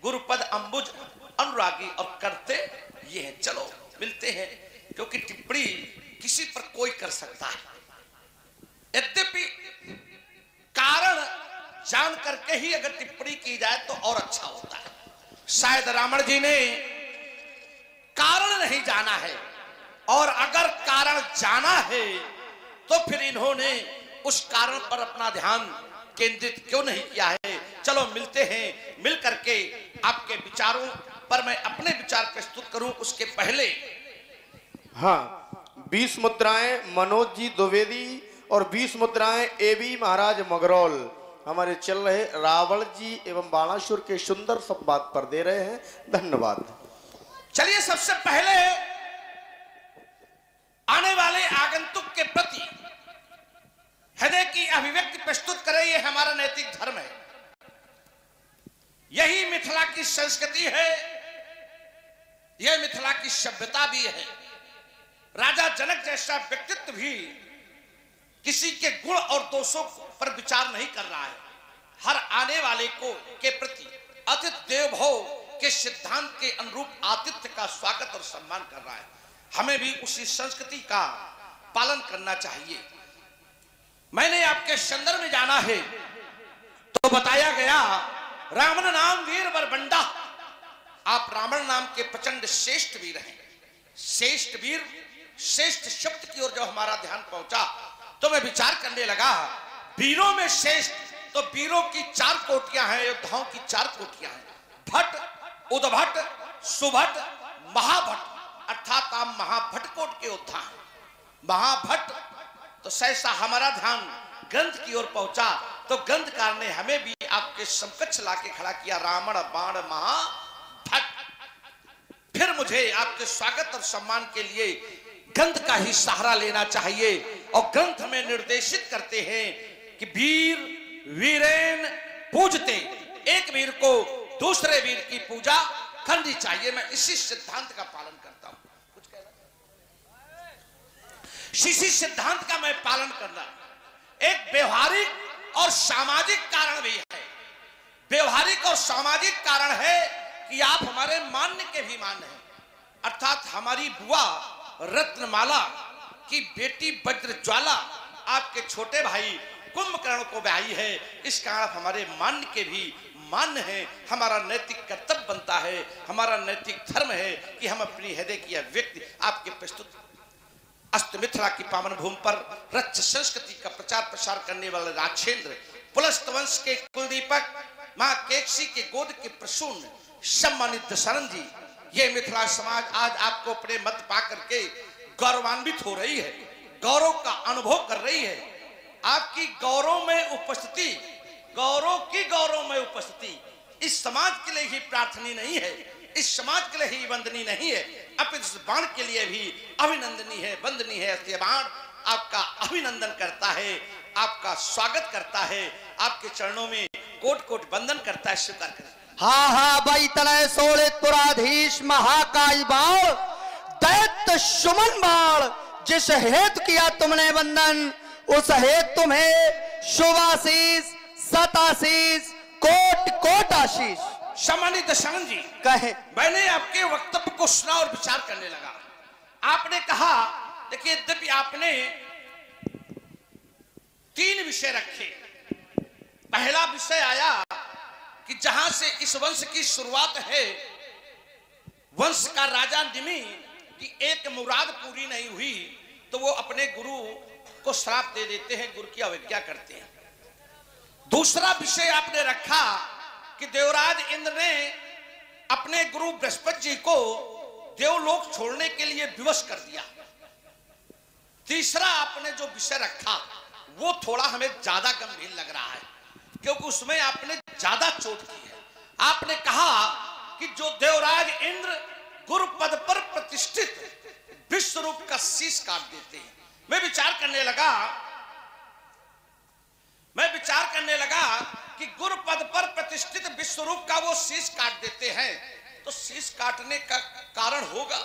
गुरुपद अंबुज अनुरागी और करते ये हैं। चलो मिलते हैं, क्योंकि टिप्पणी किसी पर कोई कर सकता है। यद्यपि कारण जान करके ही अगर टिप्पणी की जाए तो और अच्छा होता है। शायद रावण जी ने कारण नहीं जाना है, और अगर कारण जाना है तो फिर इन्होंने उस कारण पर अपना ध्यान केंद्रित क्यों नहीं किया है। चलो मिलते हैं, मिल करके आपके विचारों पर मैं अपने विचार प्रस्तुत करूं। उसके पहले हाँ, 20 मुद्राएं मनोज जी द्विवेदी और 20 मुद्राएं एबी महाराज मगरौल हमारे चल रहे रावण जी एवं बाणासुर के सुंदर संवाद पर दे रहे हैं। धन्यवाद। चलिए सबसे पहले आने वाले आगंतुक के प्रति हृदय की अभिव्यक्ति प्रस्तुत करें। ये हमारा नैतिक धर्म है, यही मिथिला की संस्कृति है, यह मिथिला की सभ्यता भी है। राजा जनक जैसा व्यक्तित्व भी किसी के गुण और दोषों पर विचार नहीं कर रहा है, हर आने वाले को के प्रति अतिथि देव भव के सिद्धांत के अनुरूप आतिथ्य का स्वागत और सम्मान कर रहा है। हमें भी उसी संस्कृति का पालन करना चाहिए। मैंने आपके संदर्भ में जाना है तो बताया गया रावण नाम वीर बरबंडा, आप रावण नाम के प्रचंड श्रेष्ठ वीर हैं। श्रेष्ठ वीर, श्रेष्ठ शब्द की ओर जब हमारा ध्यान पहुंचा तो मैं विचार करने लगा, वीरों में श्रेष्ठ तो वीरों की 4 कोटियां हैं, योद्धाओं की 4 कोटियां हैं। भट्ट, उद्भट, सुभट, महाभट्ट, अर्थात आप महाभट्ट कोट के योद्धा हैं। महाभट्ट तो सहसा हमारा ध्यान ग्रंथ की ओर पहुंचा तो ग्रंथकार ने हमें भी आपके समकक्ष लाके खड़ा किया, रावण बाण महाभट्ट। फिर मुझे आपके स्वागत और सम्मान के लिए ग्रंथ का ही सहारा लेना चाहिए और ग्रंथ हमें निर्देशित करते हैं कि वीर वीरेन पूजते, एक वीर को दूसरे वीर की पूजा करनी चाहिए। मैं इसी सिद्धांत का पालन करता हूं। कुछ कहना, इसी सिद्धांत का मैं पालन करना। एक व्यवहारिक और सामाजिक कारण भी है। व्यवहारिक और सामाजिक कारण है कि आप हमारे मान्य के भी मान्य हैं, अर्थात हमारी बुआ रत्नमाला की बेटी वज्रज्वाला आपके छोटे भाई कुंभकर्ण को ब्याही है। इस कारण आप हमारे मान्य के भी मान्य है। हमारा नैतिक कर्तव्य बनता है, हमारा नैतिक धर्म है कि हम अपनी हृदय की अभिव्यक्ति आपके प्रस्तुत अस्त मिथिला की पावन भूमि पर रच संस्कृति का प्रचार प्रसार करने वाले राक्षेंद्र, पुलस्त वंश के कुलदीपक, मां केकसी के गोद के प्रसून सम्मानित दशरथ जी, ये मिथिला समाज आज आपको अपने मत पा करके गौरवान्वित हो रही है, गौरव का अनुभव कर रही है। आपकी गौरव में उपस्थिति, गौरव की गौरव में उपस्थिति इस समाज के लिए ही प्रार्थनीय नहीं है, इस समाज के लिए ही वंदनीय नहीं है, अपितु इस बाण के लिए भी अभिनंदनीय है, वंदनीय है। इसलिए बाण आपका अभिनंदन करता है, आपका स्वागत करता है, आपके चरणों में कोट कोट वंदन करता है। स्वीकार करें। हाँ हाँ भाई तलय सोले पुराधीश महाकाय बाण, दैत्य सुमन बाण, जिस हेतु किया तुमने वंदन उस हेतु तुम्हें शुभाशीष सताशीष कोट कोट आशीष। सम्मानित दशरथ जी कहे, मैंने आपके वक्तव्य को सुना और विचार करने लगा। आपने कहा, देखिए यद्यपि आपने 3 विषय रखे। पहला विषय आया कि जहां से इस वंश की शुरुआत है, वंश का राजा निमि की एक मुराद पूरी नहीं हुई तो वो अपने गुरु को श्राप दे देते हैं, गुरु की अवज्ञा करते हैं। दूसरा विषय आपने रखा कि देवराज इंद्र ने अपने गुरु बृहस्पति जी को देवलोक छोड़ने के लिए विवश कर दिया। तीसरा आपने जो विषय रखा वो थोड़ा हमें ज्यादा गंभीर लग रहा है, क्योंकि उसमें आपने ज्यादा चोट की है। आपने कहा कि जो देवराज इंद्र गुरु पद पर प्रतिष्ठित विश्व रूप का शीश काट देते हैं। मैं विचार करने लगा कि गुरु पद पर प्रतिष्ठित विश्व रूप का वो शीश काट देते हैं, तो शीश काटने का कारण होगा।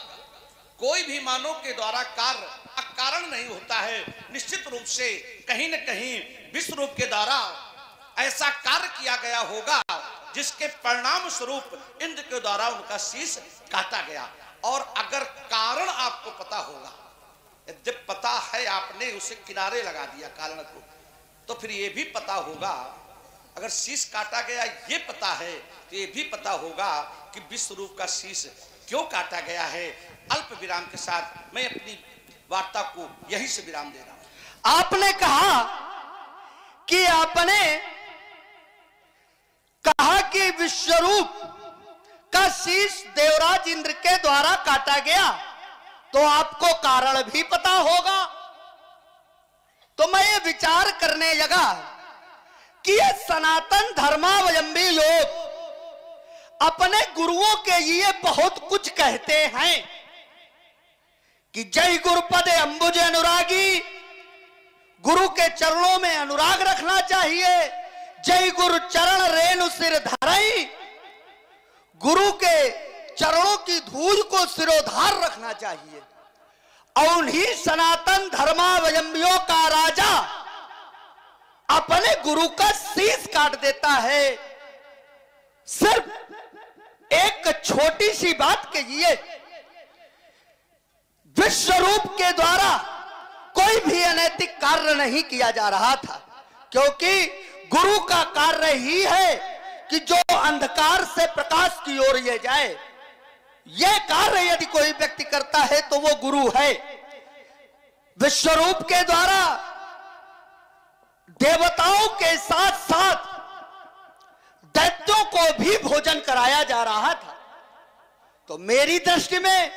कोई भी मानव के द्वारा कार्य अकारण नहीं होता है। निश्चित रूप से कहीं न कहीं विश्व रूप के द्वारा ऐसा कार्य किया गया होगा जिसके परिणाम स्वरूप इंद्र के द्वारा उनका शीश काटा गया। और अगर कारण आपको पता होगा, जब पता है आपने उसे किनारे लगा दिया कारण को, तो फिर ये भी पता होगा, अगर शीश काटा गया ये पता है तो ये भी पता होगा कि विश्व रूप का शीश क्यों काटा गया है। अल्प विराम के साथ मैं अपनी वार्ता को यहीं से विराम दे रहा हूं। आपने कहा कि विश्वरूप का शीश देवराज इंद्र के द्वारा काटा गया, तो आपको कारण भी पता होगा। तो मैं ये विचार करने लगा कि ये सनातन धर्मावलंबी लोग अपने गुरुओं के लिए बहुत कुछ कहते हैं कि जय गुरुपद अंबुज अनुरागी, गुरु के चरणों में अनुराग रखना चाहिए। जय गुरु चरण रेणु सिर धरई, गुरु के चरणों की धूल को सिरोधार रखना चाहिए। और उन्हीं सनातन धर्मावलंबियों का राजा अपने गुरु का शीश काट देता है सिर्फ एक छोटी सी बात के लिए। विश्वरूप के द्वारा कोई भी अनैतिक कार्य नहीं किया जा रहा था, क्योंकि गुरु का कार्य ही है कि जो अंधकार से प्रकाश की ओर ले जाए। यह कार्य यदि कोई व्यक्ति करता है तो वो गुरु है। विश्वरूप के द्वारा देवताओं के साथ साथ दैत्यों को भी भोजन कराया जा रहा था। तो मेरी दृष्टि में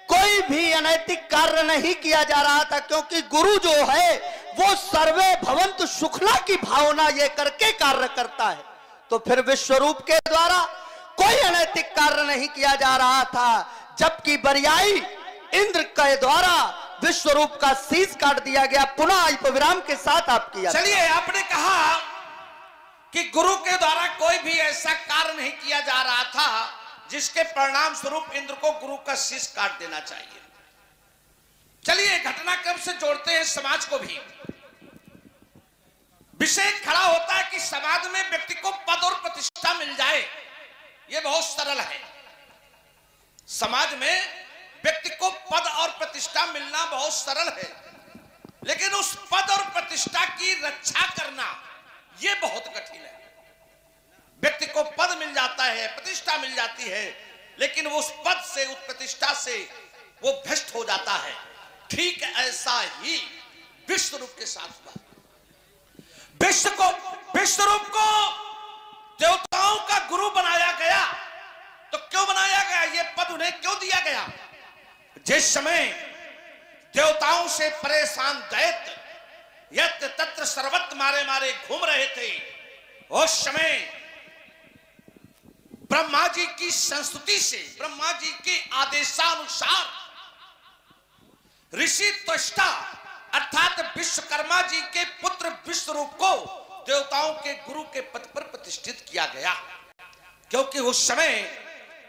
कोई भी अनैतिक कार्य नहीं किया जा रहा था, क्योंकि गुरु जो है वो सर्वे भवन्तु सुखला की भावना ये करके कार्य करता है। तो फिर विश्वरूप के द्वारा कोई अनैतिक कार्य नहीं किया जा रहा था, जबकि बरियाई इंद्र के द्वारा विश्वरूप का शीश काट दिया गया। पुनः अल्पविराम के साथ आप किया। चलिए, आपने कहा कि गुरु के द्वारा कोई भी ऐसा कार्य नहीं किया जा रहा था जिसके परिणाम स्वरूप इंद्र को गुरु का शीश काट देना चाहिए। चलिए, घटनाक्रम से जोड़ते हैं समाज को भी। विषय खड़ा होता है कि समाज में व्यक्ति को पद और प्रतिष्ठा मिल जाए, यह बहुत सरल है। समाज में व्यक्ति को पद और प्रतिष्ठा मिलना बहुत सरल है, लेकिन उस पद और प्रतिष्ठा की रक्षा करना यह बहुत कठिन है। व्यक्ति को पद मिल जाता है, प्रतिष्ठा मिल जाती है, लेकिन वो उस पद से, उस प्रतिष्ठा से वो भ्रष्ट हो जाता है। ठीक ऐसा ही विश्वरूप के साथ हुआ। विश्वरूप को देवताओं का गुरु बनाया गया। तो क्यों बनाया गया? ये पद उन्हें क्यों दिया गया? जिस समय देवताओं से परेशान दैत्य यत्र तत्र सर्वत्र मारे मारे घूम रहे थे, उस समय ब्रह्मा जी की संस्तुति से, ब्रह्मा जी के आदेशानुसार ऋषि त्वष्टा अर्थात विश्वकर्मा जी के पुत्र विश्वरूप को देवताओं के गुरु के पद पर प्रतिष्ठित किया गया, क्योंकि उस समय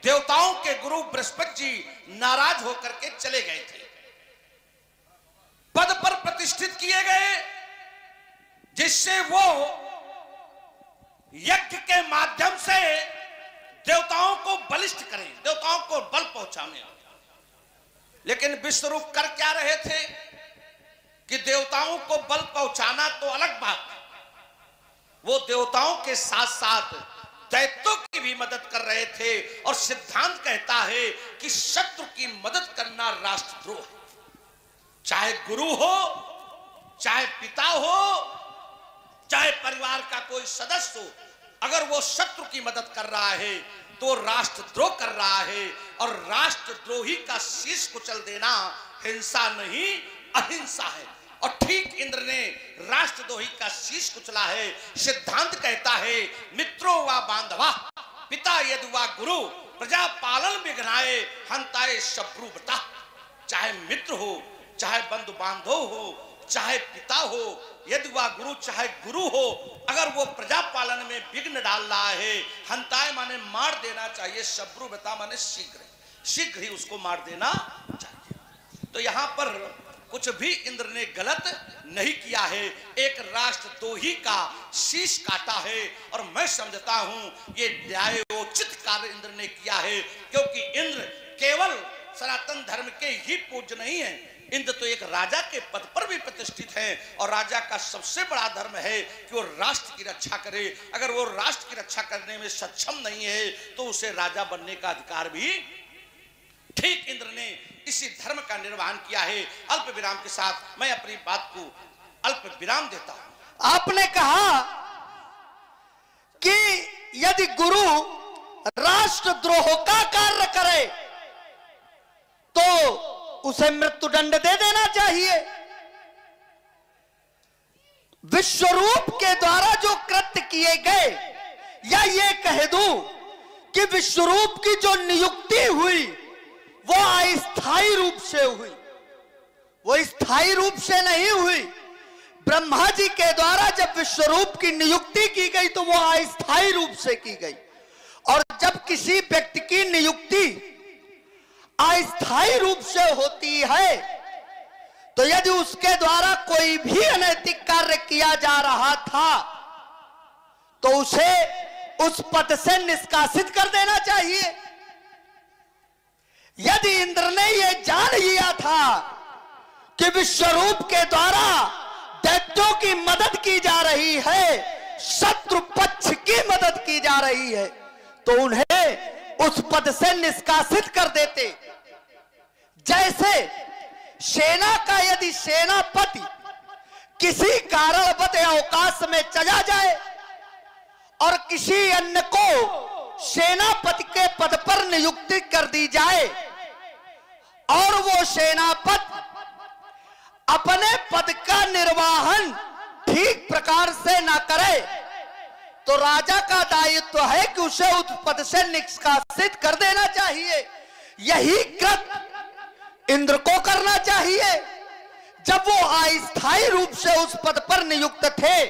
देवताओं के गुरु बृहस्पति जी नाराज होकर के चले गए थे। पद पर प्रतिष्ठित किए गए, जिससे वो यज्ञ के माध्यम से देवताओं को बलिष्ठ करें, देवताओं को बल पहुंचाने। लेकिन विश्वरूप कर क्या रहे थे कि देवताओं को बल पहुंचाना तो अलग बात है, वो देवताओं के साथ साथ दैत्यों की भी मदद कर रहे थे। और सिद्धांत कहता है कि शत्रु की मदद करना राष्ट्रद्रोह है। चाहे गुरु हो, चाहे पिता हो, चाहे परिवार का कोई सदस्य हो, अगर वो शत्रु की मदद कर रहा है तो राष्ट्रद्रोह कर रहा है। और राष्ट्रद्रोही का शीश कुचल देना हिंसा नहीं, अहिंसा है। और ठीक इंद्र ने राष्ट्रद्रोही का शीश कुचला है। सिद्धांत कहता है मित्रो वा बांधवा पिता यदि वा गुरु प्रजा पालन विघ्नाए हंताए शत्रु बता। चाहे मित्र हो, चाहे बंधु बांधव हो, चाहे पिता हो, यदि वह गुरु चाहे गुरु हो, अगर वो प्रजा पालन में विघ्न डाल रहा है, हंताए माने मार देना चाहिए, शत्रु बता माने शीघ्र ही उसको मार देना चाहिए। तो यहां पर कुछ भी इंद्र ने गलत नहीं किया है, एक राष्ट्रद्रोही का शीश काटा है। और मैं समझता हूं ये न्यायोचित कार्य इंद्र ने किया है, क्योंकि इंद्र केवल सनातन धर्म के ही पूज्य नहीं है, इंद्र तो एक राजा के पद पर भी प्रतिष्ठित है। और राजा का सबसे बड़ा धर्म है कि वो राष्ट्र की रक्षा करे। अगर वो राष्ट्र की रक्षा करने में सक्षम नहीं है तो उसे राजा बनने का अधिकार भी। ठीक इंद्र ने इसी धर्म का निर्वहन किया है। अल्प विराम के साथ मैं अपनी बात को अल्प विराम देता हूं। आपने कहा कि यदि गुरु राष्ट्रद्रोह का कार्य करे तो उसे मृत्युदंड दे देना चाहिए। विश्वरूप के द्वारा जो कृत्य किए गए, या ये कह दूं कि विश्वरूप की जो नियुक्ति हुई वो अस्थायी रूप से हुई, वो स्थायी रूप से नहीं हुई। ब्रह्मा जी के द्वारा जब विश्वरूप की नियुक्ति की गई तो वो अस्थायी रूप से की गई। और जब किसी व्यक्ति की नियुक्ति अस्थायी रूप से होती है तो यदि उसके द्वारा कोई भी अनैतिक कार्य किया जा रहा था तो उसे उस पद से निष्कासित कर देना चाहिए। यदि इंद्र ने यह जान लिया था कि विश्वरूप के द्वारा दैत्यों की मदद की जा रही है, शत्रु पक्ष की मदद की जा रही है, तो उन्हें उस पद से निष्कासित कर देते। जैसे सेना का यदि सेनापति किसी कारणवश अवकाश में चला जाए और किसी अन्य को सेनापति के पद पर नियुक्ति कर दी जाए और वो सेनापति अपने पद का निर्वहन ठीक प्रकार से ना करे, तो राजा का दायित्व है कि उसे उस पद से निष्कासित कर देना चाहिए। यही कृत्य इंद्र को करना चाहिए। जब वो अस्थायी रूप से उस पद पर नियुक्त थे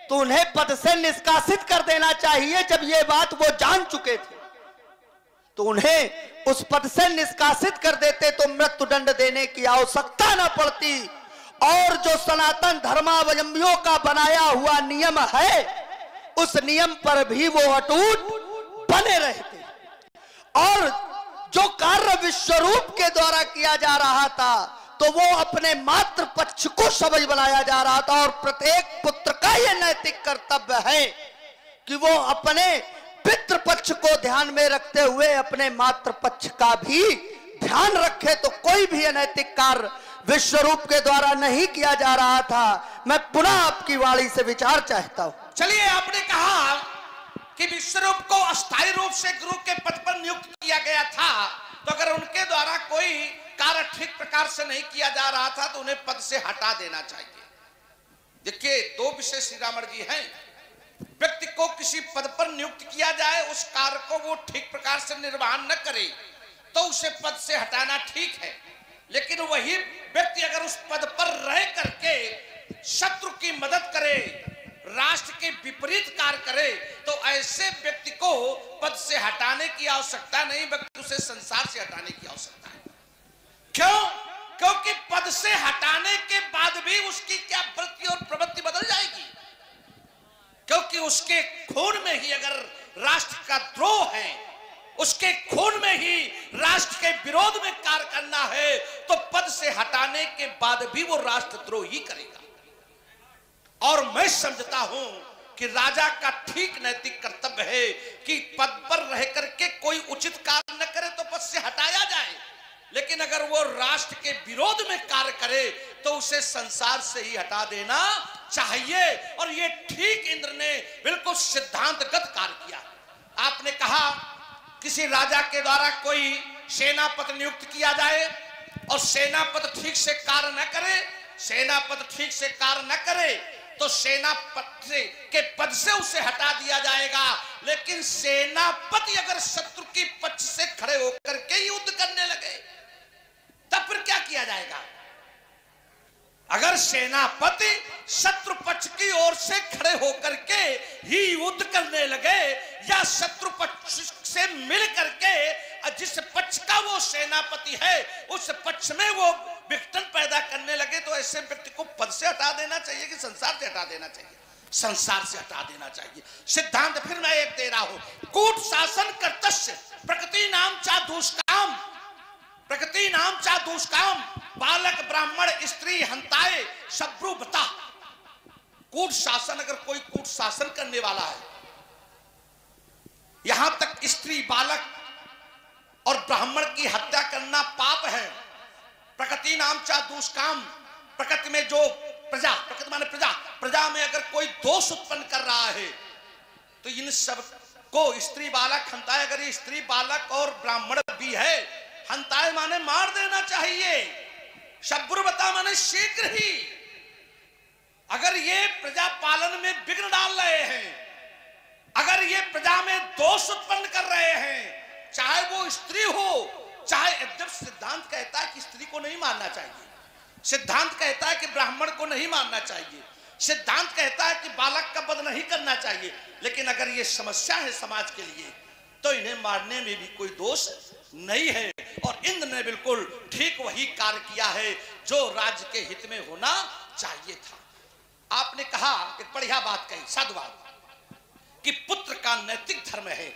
तो उन्हें पद से निष्कासित कर देना चाहिए। जब ये बात वो जान चुके थे तो उन्हें उस पद से निष्कासित कर देते तो मृत्युदंड देने की आवश्यकता न पड़ती और जो सनातन धर्मावलंबियों का बनाया हुआ नियम है उस नियम पर भी वो अटूट बने रहते। और जो कार्य विश्वरूप के द्वारा किया जा रहा था तो वो अपने मातृ पक्ष को सबल बनाया जा रहा था और प्रत्येक पुत्र का यह नैतिक कर्तव्य है कि वो अपने पितृपक्ष को ध्यान में रखते हुए अपने मातृ पक्ष का भी ध्यान रखे। तो कोई भी अनैतिक कार्य विश्वरूप के द्वारा नहीं किया जा रहा था। मैं पुनः आपकी वाणी से विचार चाहता हूं। चलिए, आपने कहा कि विश्वरूप को अस्थायी रूप से गुरु के पद पर नियुक्त किया गया था, तो अगर उनके द्वारा कोई कार्य ठीक प्रकार से नहीं किया जा रहा था तो उन्हें पद से हटा देना चाहिए। देखिए, दो विषय श्री रामण जी हैं। व्यक्ति को किसी पद पर नियुक्त किया जाए, उस कार्य को वो ठीक प्रकार से निर्वहन न करे तो उसे पद से हटाना ठीक है, लेकिन वही व्यक्ति अगर उस पद पर रह करके शत्रु की मदद करे, राष्ट्र के विपरीत कार्य करे, तो ऐसे व्यक्ति को पद से हटाने की आवश्यकता नहीं, बल्कि उसे संसार से हटाने की आवश्यकता है। क्यों? क्योंकि पद से हटाने के बाद भी उसकी क्या वृत्ति और प्रवृत्ति बदल जाएगी, क्योंकि उसके खून में ही अगर राष्ट्र का द्रोह है, उसके खून में ही राष्ट्र के विरोध में कार्य करना है, तो पद से हटाने के बाद भी वो राष्ट्रद्रोह ही करेगा। और मैं समझता हूं कि राजा का ठीक नैतिक कर्तव्य है कि पद पर रह करके कोई उचित कार्य न करे तो पद से हटाया जाए, लेकिन अगर वो राष्ट्र के विरोध में कार्य करे तो उसे संसार से ही हटा देना चाहिए। और ये ठीक इंद्र ने बिल्कुल सिद्धांतगत कार्य किया। आपने कहा किसी राजा के द्वारा कोई सेनापति नियुक्त किया जाए और सेनापति ठीक से कार्य न करे, सेनापति ठीक से कार्य न करे तो सेनापति के पद से उसे हटा दिया जाएगा। लेकिन सेनापति अगर शत्रु की पक्ष से खड़े होकर के युद्ध करने लगे तब फिर क्या किया जाएगा? अगर सेनापति शत्रु पक्ष की ओर से खड़े होकर के ही युद्ध करने लगे या शत्रु पक्ष से मिल करके जिस पक्ष का वो सेनापति है उस पक्ष में वो विघटन पैदा करने लगे, तो ऐसे व्यक्ति को पद से हटा देना चाहिए कि संसार से हटा देना चाहिए? संसार से हटा देना चाहिए। सिद्धांत फिर मैं एक दे रहा हूं। कूट शासन कर्तस्य प्रकृति नाम चा दुष्काम, प्रकृति नाम चा दुष्काम, बालक ब्राह्मण स्त्री हंताए शत्रु बता। कूट शासन, अगर कोई कूट शासन करने वाला है, यहां तक स्त्री बालक और ब्राह्मण की हत्या करना पाप है। प्रकृति नाम चा दुष्काम, प्रकृति में जो प्रजा, प्रकृति माने प्रजा, प्रजा में अगर कोई दोष उत्पन्न कर रहा है तो इन सब को स्त्री बालक हंताए, अगर ये स्त्री बालक और ब्राह्मण भी है, हंताए माने मार देना चाहिए, शब्र बता माने शीघ्र ही। अगर ये प्रजा पालन में विघ्न डाल रहे हैं, अगर ये प्रजा में दोष उत्पन्न कर रहे हैं, चाहे वो स्त्री हो, चाहे, जब सिद्धांत कहता है कि स्त्री को नहीं मारना चाहिए, सिद्धांत कहता है कि ब्राह्मण को नहीं मारना चाहिए, सिद्धांत कहता है कि बालक का वध नहीं करना चाहिए, लेकिन अगर ये समस्या है समाज के लिए तो इन्हें मारने में भी कोई दोष नहीं है। और इंद्र ने बिल्कुल ठीक वही कार्य किया है जो राज्य के हित में होना चाहिए था। आपने कहा एक बढ़िया बात कही, साधुवाद, कि पुत्र का नैतिक धर्म है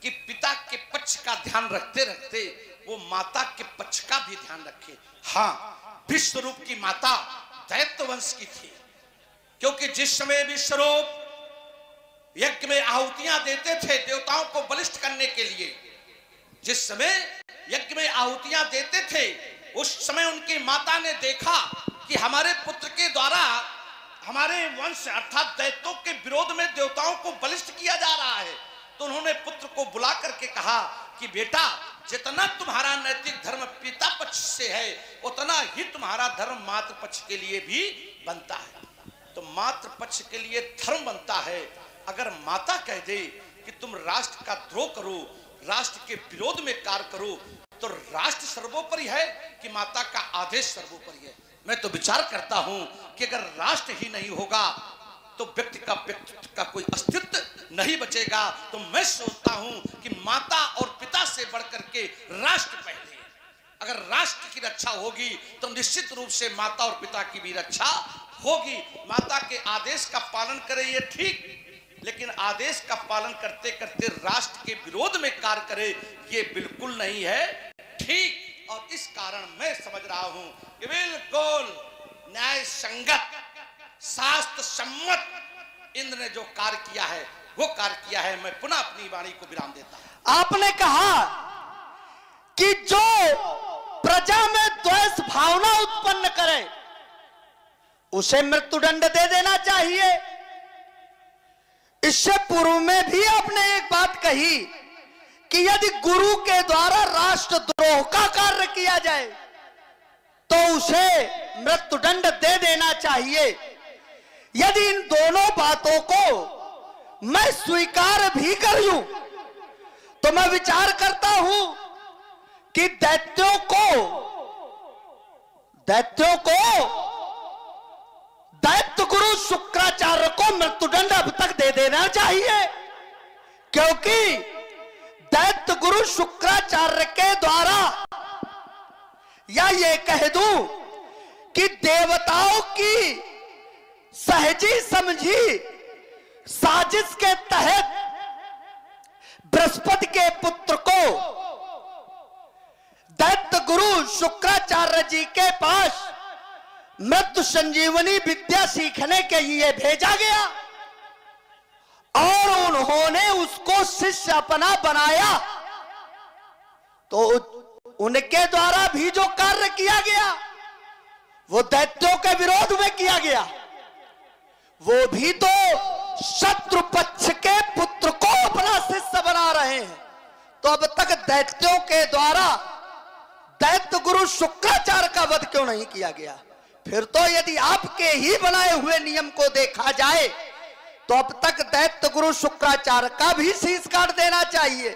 कि पिता के पक्ष का ध्यान रखते रखते वो माता के पक्ष का भी ध्यान रखे। हाँ, विश्वरूप की माता दैत्य वंश की थी, क्योंकि जिस समय विश्वरूप यज्ञ में आहुतियां देते थे देवताओं को बलिष्ठ करने के लिए, जिस समय यज्ञ में आहुतियां देते थे, उस समय उनकी माता ने देखा कि हमारे पुत्र के द्वारा हमारे वंश अर्थात दैत्यों के विरोध में देवताओं को बलिष्ठ किया जा रहा है। तो उन्होंने पुत्र को बुला करके कहा कि बेटा, जितना तुम्हारा नैतिक धर्म पिता पक्ष से है उतना ही तुम्हारा धर्म मातृ पक्ष के लिए भी बनता है। तो मातृ पक्ष के लिए धर्म बनता है। अगर माता कह दे कि तुम राष्ट्र का द्रोह करो, राष्ट्र के विरोध में कार्य करो, तो राष्ट्र सर्वोपरि है कि माता का आदेश सर्वोपरि है। मैं तो विचार करता हूं कि अगर राष्ट्र ही नहीं होगा तो व्यक्ति का कोई अस्तित्व नहीं बचेगा। तो मैं सोचता हूं कि माता और पिता से बढ़कर के राष्ट्र पहले। अगर राष्ट्र की रक्षा होगी तो निश्चित रूप से माता और पिता की भी रक्षा होगी। माता के आदेश का पालन करे ये ठीक, लेकिन आदेश का पालन करते करते राष्ट्र के विरोध में कार्य करे ये बिल्कुल नहीं है ठीक। और इस कारण मैं समझ रहा हूं कि बिल्कुल न्याय संगत शास्त्र सम्मत इंद्र ने जो कार्य किया है वो कार्य किया है। मैं पुनः अपनी वाणी को विराम देता हूं। आपने कहा कि जो प्रजा में द्वेष भावना उत्पन्न करे उसे मृत्युदंड दे देना चाहिए। इससे पूर्व में भी आपने एक बात कही कि यदि गुरु के द्वारा राष्ट्रद्रोह का कार्य किया जाए तो उसे मृत्युदंड दे देना चाहिए। यदि इन दोनों बातों को मैं स्वीकार भी कर लूं तो मैं विचार करता हूं कि दैत्यों को दैत्य गुरु शुक्राचार्य को मृत्युदंड अब तक दे देना चाहिए, क्योंकि दैत्य गुरु शुक्राचार्य के द्वारा, या ये कह दूं कि देवताओं की सहजी समझी साजिश के तहत बृहस्पति के पुत्र को दैत्य गुरु शुक्राचार्य जी के पास मृत्यु संजीवनी विद्या सीखने के लिए भेजा गया और उन्होंने उसको शिष्य अपना बनाया। तो उनके द्वारा भी जो कार्य किया गया वो दैत्यों के विरोध में किया गया। वो भी तो शत्रु पक्ष के पुत्र को अपना शिष्य बना रहे हैं। तो अब तक दैत्यों के द्वारा दैत्य गुरु शुक्राचार्य का वध क्यों नहीं किया गया? फिर तो यदि आपके ही बनाए हुए नियम को देखा जाए तो अब तक दैत्य गुरु शुक्राचार्य का भी शीश काट देना चाहिए।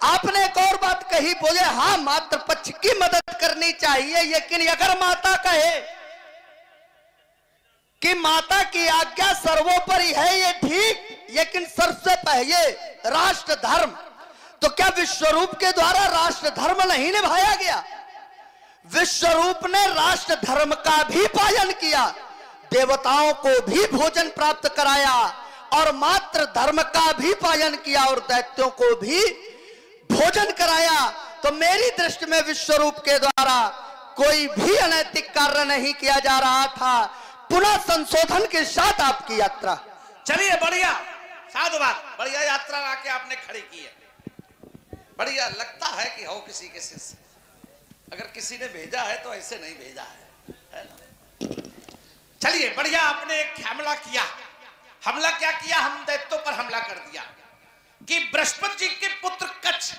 आपने एक और बात कही, बोले हाँ मातृ पक्ष की मदद करनी चाहिए, लेकिन अगर माता कहे कि माता की आज्ञा सर्वोपरि है ये ठीक, लेकिन सबसे पहले राष्ट्र धर्म, तो क्या विश्वरूप के द्वारा राष्ट्र धर्म नहीं निभाया गया? विश्वरूप ने राष्ट्र धर्म का भी पालन किया, देवताओं को भी भोजन प्राप्त कराया और मातृ धर्म का भी पालन किया और दैत्यों को भी भोजन कराया। तो मेरी दृष्टि में विश्वरूप के द्वारा कोई भी अनैतिक कार्य नहीं किया जा रहा था। पुनः संशोधन के साथ आपकी यात्रा। चलिए, बढ़िया, साधुवाद, बढ़िया यात्रा आके आपने खड़ी की है। बढ़िया लगता है कि हो किसी के शिष्य। अगर किसी ने भेजा है तो ऐसे नहीं भेजा है ना? चलिए, बढ़िया, आपने एक हमला किया। हमला क्या किया? हम दैत्यों पर हमला कर दिया कि बृहस्पति जी के पुत्र कच्छ,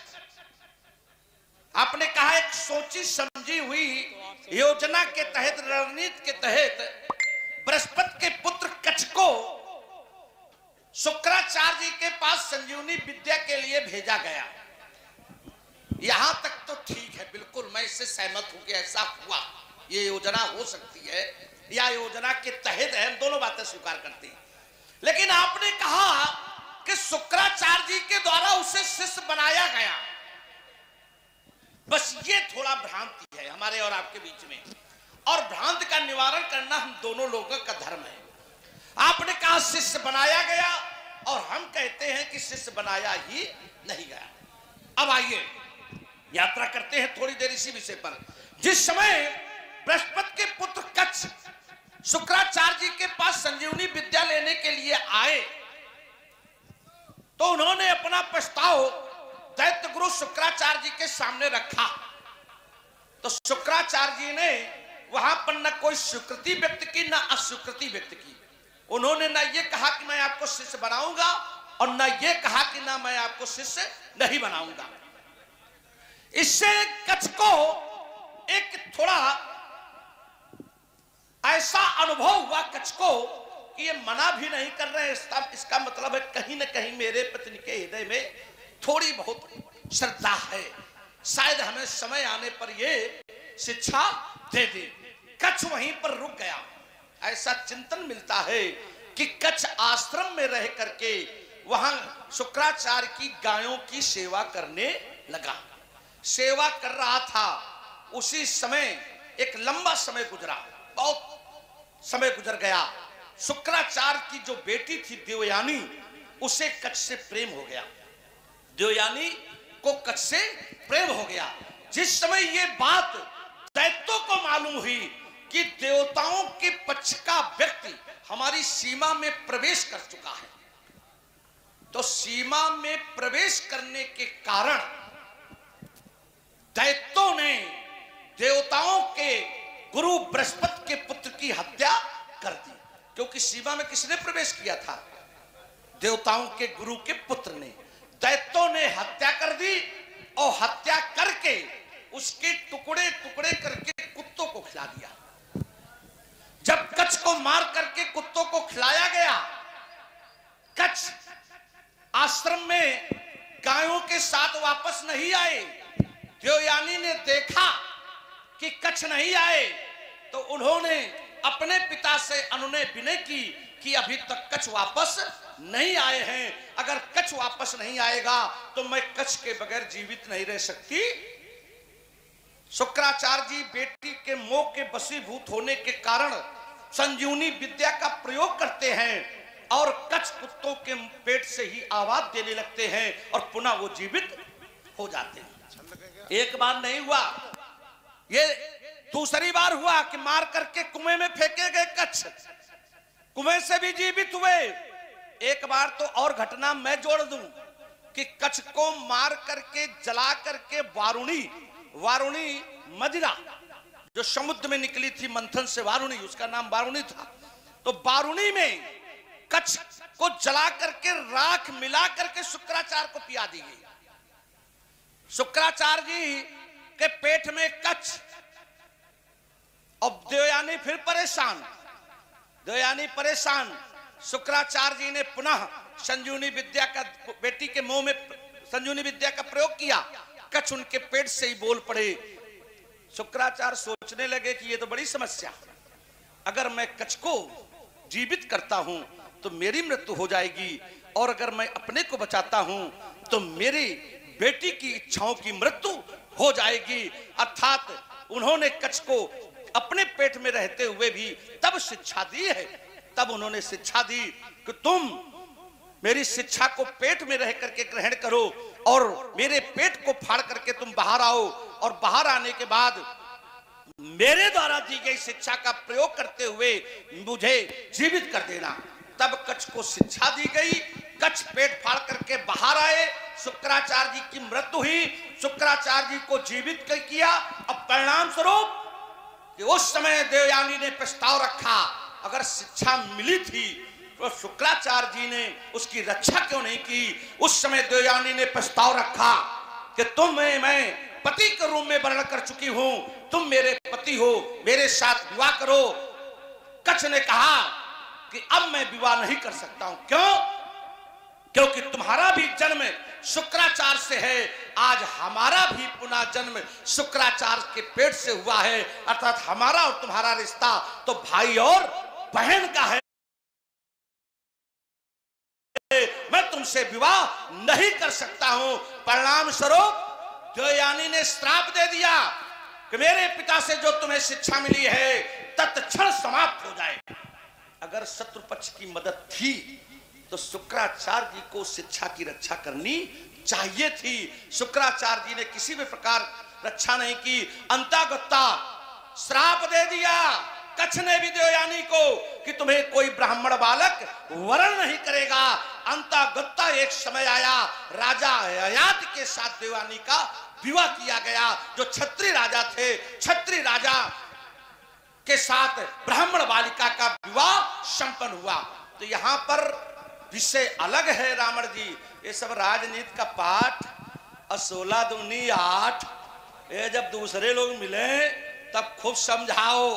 आपने कहा एक सोची समझी हुई योजना के तहत, रणनीति के तहत बृहस्पति के पुत्र कच्छ को शुक्राचार्य जी के पास संजीवनी विद्या के लिए भेजा गया। यहां तक तो ठीक है, बिल्कुल मैं इससे सहमत हूं कि ऐसा हुआ, ये योजना हो सकती है या योजना के तहत है, हम दोनों बातें स्वीकार करते हैं। लेकिन आपने कहा कि शुक्राचार्य जी के द्वारा उसे शिष्य बनाया गया। बस ये थोड़ा भ्रांति है हमारे और आपके बीच में। और भ्रांत का निवारण करना हम दोनों लोगों का धर्म है। आपने कहा शिष्य बनाया गया और हम कहते हैं कि शिष्य बनाया ही नहीं गया। अब आइए यात्रा करते हैं थोड़ी देर इसी विषय पर। जिस समय बृहस्पति के पुत्र कच्छ शुक्राचार्य जी के पास संजीवनी विद्या लेने के लिए आए तो उन्होंने अपना प्रस्ताव दैत्य गुरु शुक्राचार्य जी के सामने रखा। तो शुक्राचार्य जी ने वहां पर न कोई स्वीकृति व्यक्त की न अस्वीकृति व्यक्त की। उन्होंने न ये कहा कि मैं आपको शिष्य बनाऊंगा और न ये कहा कि ना मैं आपको शिष्य नहीं बनाऊंगा। इससे कच्छ को एक थोड़ा ऐसा अनुभव हुआ कच्छ को कि ये मना भी नहीं कर रहे हैं। इसका मतलब है कहीं न कहीं मेरे पत्नी के हृदय में थोड़ी बहुत श्रद्धा है, शायद हमें समय आने पर ये शिक्षा दे दे। कच्छ वहीं पर रुक गया। ऐसा चिंतन मिलता है कि कच्छ आश्रम में रह करके वहां शुक्राचार्य की गायों की सेवा करने लगा। सेवा कर रहा था, उसी समय एक लंबा समय गुजरा, बहुत समय गुजर गया। शुक्राचार्य की जो बेटी थी देवयानी, उसे कच्छ से प्रेम हो गया। देवयानी को कच्छ से प्रेम हो गया। जिस समय ये बात दैत्यों को मालूम हुई कि देवताओं के पक्ष का व्यक्ति हमारी सीमा में प्रवेश कर चुका है, तो सीमा में प्रवेश करने के कारण दैत्यों ने देवताओं के गुरु बृहस्पति के पुत्र की हत्या कर दी। क्योंकि सीमा में किसने प्रवेश किया था? देवताओं के गुरु के पुत्र ने। दैत्यों ने हत्या कर दी और हत्या करके उसके टुकड़े टुकड़े करके कुत्तों को खिला दिया। जब कच्छ को मार करके कुत्तों को खिलाया गया, कच्छ आश्रम में गायों के साथ वापस नहीं आए। देवयानी ने देखा कि कच्छ नहीं आए तो उन्होंने अपने पिता से अनुनय विनय की कि अभी तक कच्छ वापस नहीं आए हैं, अगर कच्छ वापस नहीं आएगा तो मैं कच्छ के बगैर जीवित नहीं रह सकती। शुक्राचार्य जी बेटी के मोह के वशीभूत होने के कारण संजीवनी विद्या का प्रयोग करते हैं और कच्छ कुत्तों के पेट से ही आवाज देने लगते हैं और पुनः वो जीवित हो जाते हैं। एक बार नहीं हुआ, ये दूसरी बार हुआ कि मार करके कुएं में फेंके गए कच्छ, कुएं से भी जीवित हुए। एक बार तो और घटना मैं जोड़ दूं कि कच्छ को मार करके जला करके वारुणी मदिरा जो समुद्र में निकली थी मंथन से, वारुणी, उसका नाम वारुणी था। तो वारुणी में कच्छ को जला करके राख मिला करके शुक्राचार्य को पिया दी गई। शुक्राचार्य जी के पेट में कच्छ और देवयानी फिर परेशान। शुक्राचार्य जी ने पुनः संजीवनी विद्या का बेटी के मुंह में संजीवनी विद्या का प्रयोग किया। कच्छ उनके पेट से ही बोल पड़े। शुक्राचार्य सोचने लगे कि ये तो बड़ी समस्या, अगर मैं कच्छ को जीवित करता हूं तो मेरी मृत्यु हो जाएगी और अगर मैं अपने को बचाता हूं तो मेरी बेटी की इच्छाओं की मृत्यु हो जाएगी। अर्थात उन्होंने कच्छ को अपने पेट में रहते हुए भी तब शिक्षा दी है, तब उन्होंने शिक्षा दी कि तुम मेरी शिक्षा को पेट में रह करके ग्रहण करो और मेरे पेट को फाड़ करके तुम बाहर आओ और बाहर आने के बाद मेरे द्वारा दी गई शिक्षा का प्रयोग करते हुए मुझे जीवित कर देना। तब कच्छ को शिक्षा दी गई, कच्छ पेट फाड़ करके बाहर आए। शुक्राचार्य जी की मृत्यु हुई, शुक्राचार्य जी को जीवित किया। अब परिणाम स्वरूप कि उस समय देवयानी ने प्रस्ताव रखा, अगर शिक्षा मिली थी तो शुक्राचार्य जी ने उसकी रक्षा क्यों नहीं की। उस समय देवयानी ने प्रस्ताव रखा कि मैं पति के रूप में वर्ण कर चुकी हूं, तुम मेरे पति हो, मेरे साथ विवाह करो। कच्छ ने कहा कि अब मैं विवाह नहीं कर सकता हूं। क्यों? क्योंकि तुम्हारा भी जन्म शुक्राचार्य से है, आज हमारा भी पुनः जन्म शुक्राचार्य के पेट से हुआ है। अर्थात हमारा और तुम्हारा रिश्ता तो भाई और बहन का है, मैं तुमसे विवाह नहीं कर सकता हूं। परिणाम स्वरूप देवयानी ने श्राप दे दिया कि कि मेरे पिता से जो तुम्हें शिक्षा मिली है तत्क्षण समाप्त हो जाए। अगर शत्रु पक्ष की मदद थी तो शुक्राचार्य जी को शिक्षा की रक्षा करनी चाहिए थी। शुक्राचार्य जी ने किसी भी प्रकार रक्षा नहीं की। अंतागत्ता श्राप दे दिया कच्छ ने विद्योयानी को कि तुम्हें कोई ब्राह्मण बालक वरण नहीं करेगा। अंतागत्ता एक समय आया, राजा ययाति के साथ देवयानी का विवाह किया गया। जो क्षत्रिय राजा थे, क्षत्रिय राजा के साथ ब्राह्मण बालिका का विवाह संपन्न हुआ। तो यहाँ पर विषय अलग है रावण जी। ये सब राजनीति का पाठ 16 दूनी 8। ये जब दूसरे लोग मिले तब खूब समझाओ,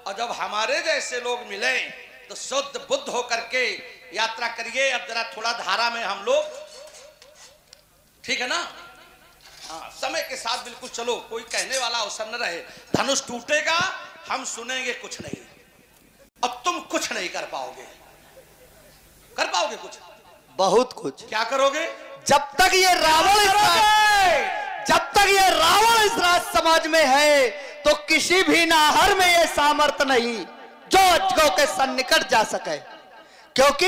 और जब हमारे जैसे लोग मिले तो शुद्ध बुद्ध होकर के यात्रा करिए। अब जरा थोड़ा धारा में हम लोग, ठीक है ना? हाँ, समय के साथ बिल्कुल चलो, कोई कहने वाला अवसर न रहे। धनुष टूटेगा, हम सुनेंगे कुछ नहीं, अब तुम कुछ नहीं कर पाओगे। कर पाओगे कुछ? बहुत कुछ। क्या करोगे? जब तक ये रावण इस राज समाज में है तो किसी भी नाहर में ये सामर्थ्य नहीं जो अजगों के सन्निकट जा सके, क्योंकि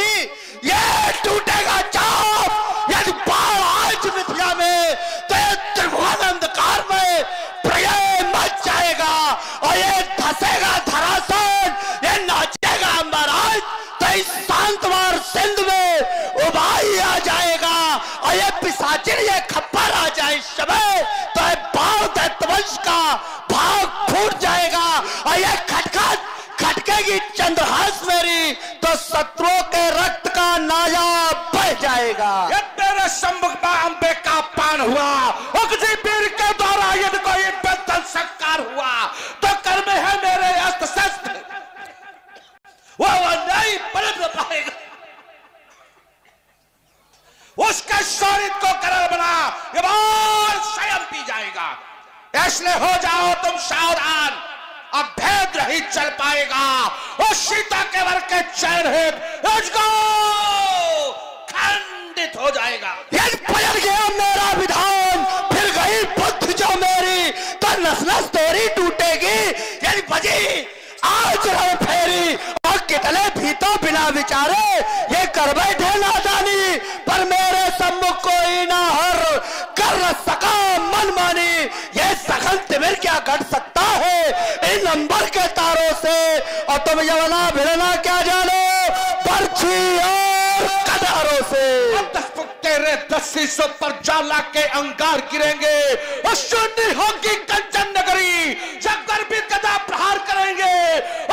ये टूटेगा चाप। यदि बाढ़ आज मिथिला में तो ये त्रिभुवन अंधकार में प्रलय मच जाएगा और ये धसेगा धराशान, ये नाचेगा महाराज। तो इस शांतवार सिंध में उबाई आ जाएगा और ये पिशाचिन, ये खप्पर आ जाए समय तो ये बाढ़ दैत्यवंश का भाग फूट जाएगा और ये खटकेगी चंद्रहास मेरी तो शत्रुओं के रक्त का नायाब बह जाएगा। ये तेरे सम्मुख अंबे का पान हुआ और किसी वीर के द्वारा यदि कोई बंधन संस्कार हुआ तो कर्म है मेरे अस्त्र शस्त्र वो नहीं पलट पाएगा। उसके शरीर को करल बना ये बार स्वयं पी जाएगा। इसलिए हो जाओ तुम सावधान, अब भेद नहीं चल पाएगा। और सीता के वर के चैन है खंडित हो जाएगा। यदि पलट गया मेरा विधान, फिर गई बुद्धि जो मेरी तो नस नस तेरी टूटेगी। यदि बजी आज रण फेरी और कितने भी तो बिना विचारे ये कर बैठे नादानी, पर मेरे सम्मुख कोई ना हर कर न सका मनमानी। ये सघन तिमिर क्या घट सकता है इन नंबर के तारों से, और तुम यवना भिड़ना क्या जानो बर्छी और कटारों से। तेरे 10 पर ज्वाला के अंगार गिरेंगे और शून्य होगी कंचन नगरी। जब गर्भी गदा प्रहार करेंगे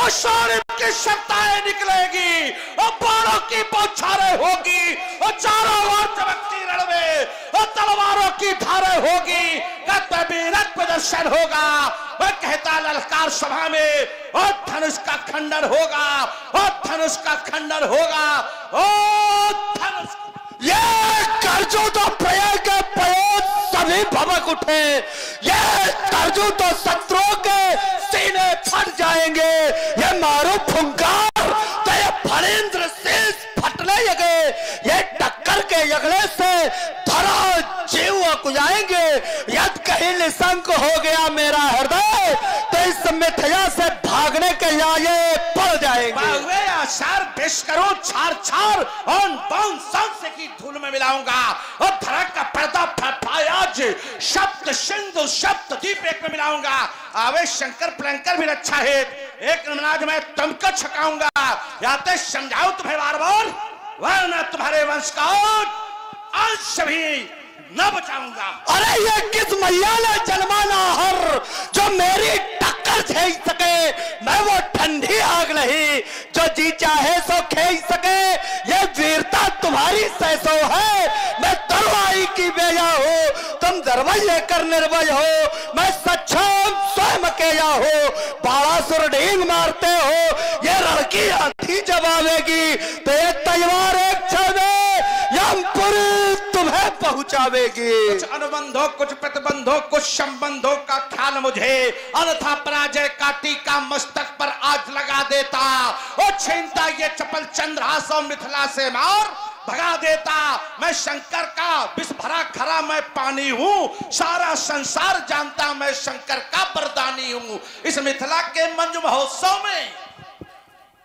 और शौर्य की सत्ताएं निकलेगी और बाणों की बौछारें होगी और चारों ओर चमकती रण में और तलवारों की धारें होगी। गतबीरत प्रदर्शन होगा। वह कहता ललकार सभा में और धनुष का खंडन होगा और धनुष का खंडन होगा और धनुष। ये कर्जू तो प्रयाग के प्रयोग सभी भबक उठे, ये कर्जू तो शत्रुओं के सीने फट जाएंगे। ये मारो फुंकार तो ये फणेंद्र शीश फटने लगे। ये टक्कर के यगले से धरा जीव जाएंगे। यद कहीं निशंक हो गया मेरा हृदय तो इस मिथ्या से भागने के लिए पड़ जाएंगे। आसार पेश करो छार छार और बाउन सांस की धूल में मिलाऊंगा और धरा का पर्दा फड़फड़ायाज शब्द सिंधु शब्द दीप एक में मिलाऊंगा। आवे शंकर प्लंकर भी अच्छा है, एक नाज में तुमको छकाऊंगा। याते समझाओ तुम्हें बार बार, वरना तुम्हारे वंश का अंश भी न बचाऊंगा। अरे ये किस मैया ने जन्माना हर जो मेरी टक्कर झेल सके। मैं वो ठंडी आग नहीं जो जी चाहे सो खेल सके। ये वीरता तुम्हारी सैसो है, मैं तलवारी की बेजा हूँ, तुम दरवाजे कर निर्भय हो। मैं सक्षम स्वयं अकेला हो, बाणासुर ढींग मारते हो। ये लड़की हाथी जब आवेगी तो ये तलवार एक क्षण में यमपुरी तुम्हें पहुंचावेगी। कुछ अनुबंधों कुछ प्रतिबंधों कुछ संबंधों का ख्याल मुझे, अन्यथा पराजय का टीका मस्तक पर आज लगा देता और छीनता ये चपल चंद्रहास और मिथिला से मार भगा देता। मैं शंकर का विष भरा खरा मैं पानी हूं, सारा संसार जानता मैं शंकर का बरदानी हूं। इस मिथिला के मंज महोत्सव में,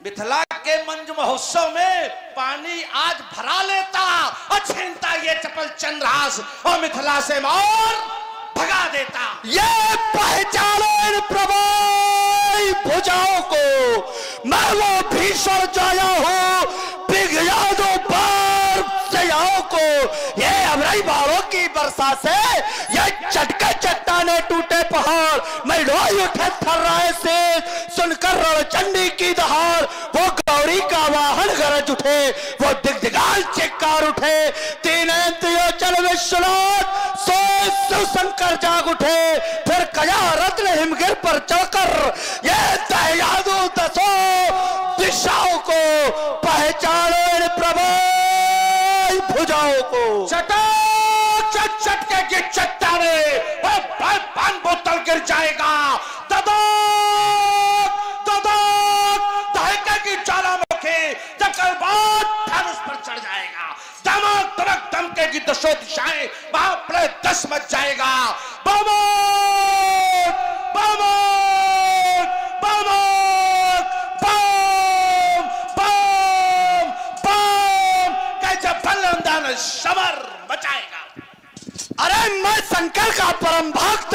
मिथिला के मंज महोत्सव में पानी आज भरा लेता और छीनता ये चपल चंद्रहास और मिथिला से मोर भगा देता। ये पहचानो इन प्रभाई भुजाओं को, मैं वो भीषण जाया हूं पिघला दो पार सयाओं को। ये अमराई बालों की वर्षा से ये चटके चट्टाने टूटे पहाड़, मैं रोई उठे थर्राए से सुनकर रणचंडी की दहाड़। वो गौरी का वाहन गरज उठे, वो दिग्दिगाल चिक्कार उठे, तीन इंद्रियों चल विश्वनाथ सो शंकर जाग उठे। फिर कया रत्न हिमगिर पर चढ़कर ये दयादू दसो दिशाओं को, पहचानो इन प्रभाई भुजाओं को। चटाक चट चटके की चट्टाने पान बोतल गिर जाएगा। तदाक तदाक दहके की ज्वालामुखी जब कलबात धनुष पर चढ़ जाएगा। दमक दमक दमके की दसों दिशाएं वहां प्रलय दस मच जाएगा। बमक बमक बमक बम बम बम कैसे बलंदान समर बचाएगा। अरे मैं शंकर का परम भक्त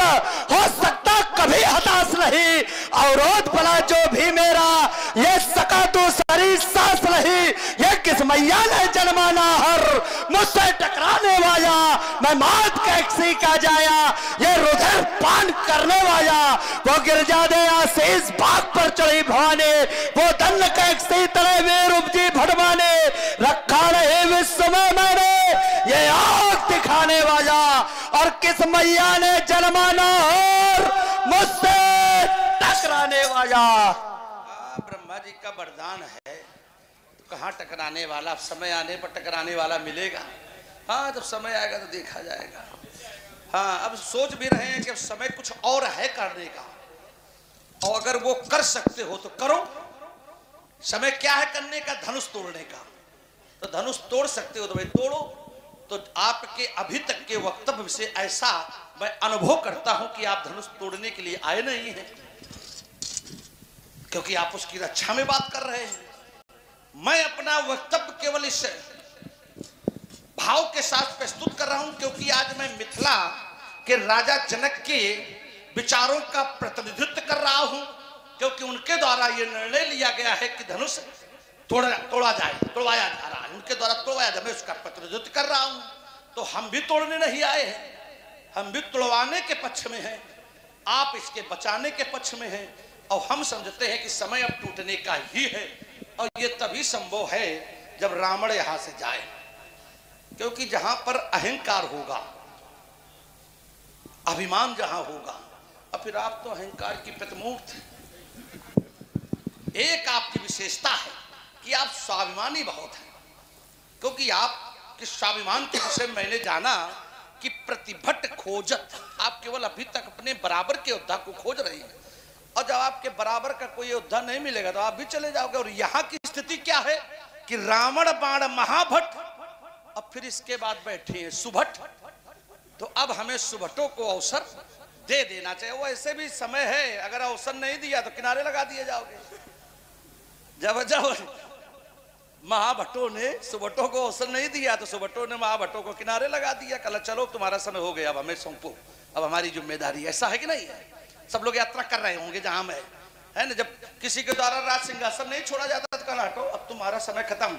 हो सकता कभी हताश नहीं, अवरोध भला जो भी मेरा ये सका तो शरीर सांस नहीं। ये किस मैया ने जन्माना हर मुझसे टकराने वाला, मैं मात कैक्सी का जाया ये रुधिर पान करने वाला। वो गिरजा दे आशीष बाग पर चढ़ी भवानी, वो धन कैक्सी तले वीर उपजी भटवाने। रखा रहे विश्व में मैंने ये आग दिखाने वाला, और किस मैया ने जन्माना और मुझसे टकराने वाला। ब्रह्मा जी का वरदान है तो कहाँ टकराने वाला, समय आने पर टकराने वाला मिलेगा। हाँ जब समय आएगा तो देखा जाएगा। हाँ अब सोच भी रहे हैं कि अब समय कुछ और है करने का, और अगर वो कर सकते हो तो करो। समय क्या है करने का? धनुष तोड़ने का। तो धनुष तोड़ सकते हो तो भाई तोड़ो। तो आपके अभी तक के वक्तव्य से ऐसा मैं अनुभव करता हूं कि आप धनुष तोड़ने के लिए आए नहीं हैं, क्योंकि आप उसकी रक्षा में बात कर रहे हैं। मैं अपना वक्तव्य केवल इस भाव के साथ प्रस्तुत कर रहा हूं क्योंकि आज मैं मिथिला के राजा जनक के विचारों का प्रतिनिधित्व कर रहा हूं, क्योंकि उनके द्वारा यह निर्णय लिया गया है कि धनुष तोड़ा जाए, तोड़वाया जा रहा है, उनके द्वारा तोड़वाया जाए। मैं उसका प्रतिनिधित्व कर रहा हूं। तो हम भी तोड़ने नहीं आए हैं, हम भी तोड़वाने के पक्ष में हैं, आप इसके बचाने के पक्ष में हैं। और हम समझते हैं कि समय अब टूटने का ही है, और ये तभी संभव है जब रावण यहां से जाए। क्योंकि जहां पर अहंकार होगा, अभिमान जहां होगा, और फिर आप तो अहंकार की प्रतिमूर्ति। एक आपकी विशेषता है कि आप स्वाभिमानी बहुत हैं, क्योंकि आपके स्वाभिमान के विषय में मैंने जाना कि प्रतिभट खोजत, आप केवल अभी तक अपने बराबर के योद्धा को खोज रहे हैं, और जब आपके बराबर का कोई योद्धा नहीं मिलेगा तो आप भी चले जाओगे। और यहाँ की स्थिति क्या है कि रावण बाण महाभट, अब फिर इसके बाद बैठे हैं सुभट। तो अब हमें सुभटों को अवसर दे देना चाहिए। वो ऐसे भी समय है, अगर अवसर नहीं दिया तो किनारे लगा दिए जाओगे। जब जब महाभट्टों ने सुभटों को अवसर नहीं दिया तो सुभटों ने महाभट्टों को किनारे लगा दिया। कल चलो तुम्हारा समय हो गया, अब हमें सौंपो, अब हमारी जिम्मेदारी। ऐसा है कि नहीं है? सब लोग यात्रा कर रहे होंगे जहां मैं, है ना। जब किसी के द्वारा राज सिंहासन नहीं छोड़ा जाता तो कहना हटो, अब तुम्हारा समय खत्म,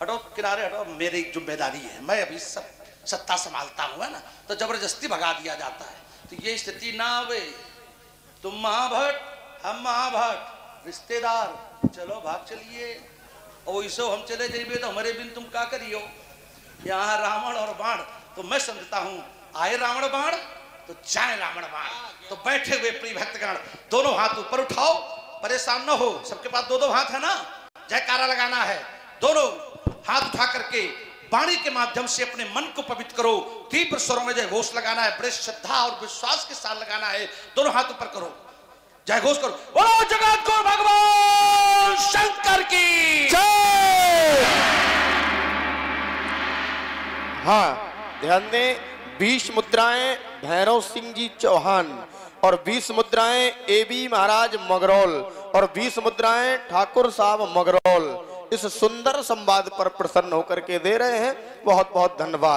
हटो किनारे हटो, मेरी जिम्मेदारी है, मैं अभी सब सत्ता संभालता हूं, है ना। तो जबरदस्ती भगा दिया जाता है। तो ये स्थिति ना आवे। तुम महाभट्ट, हम महाभट्ट, रिश्तेदार, चलो भाग चलिए। और इसो हम चले जाइए तो हमारे बिन तुम क्या करियो। यहाँ रावण और बाण, तो मैं समझता हूं आए रावण बाण तो जाए रावण बाण। तो बैठे हुए प्रिय भक्तगण दोनों हाथ ऊपर उठाओ, परेशान न हो, सबके पास दो दो हाथ है ना, जयकारा लगाना है। दोनों हाथ उठा करके वाणी के माध्यम से अपने मन को पवित्र करो। तीव्र स्वरों में जय घोष लगाना है, बड़े श्रद्धा और विश्वास के साथ लगाना है। दोनों हाथ ऊपर करो, जय घोष करो। बोलो जगत को भगवान शंकर की जय। हाँ ध्यान दें, 20 मुद्राएं भैरव सिंह जी चौहान और 20 मुद्राएं एबी महाराज मगरौल और 20 मुद्राएं ठाकुर साहब मगरौल इस सुंदर संवाद पर प्रसन्न होकर के दे रहे हैं। बहुत बहुत धन्यवाद।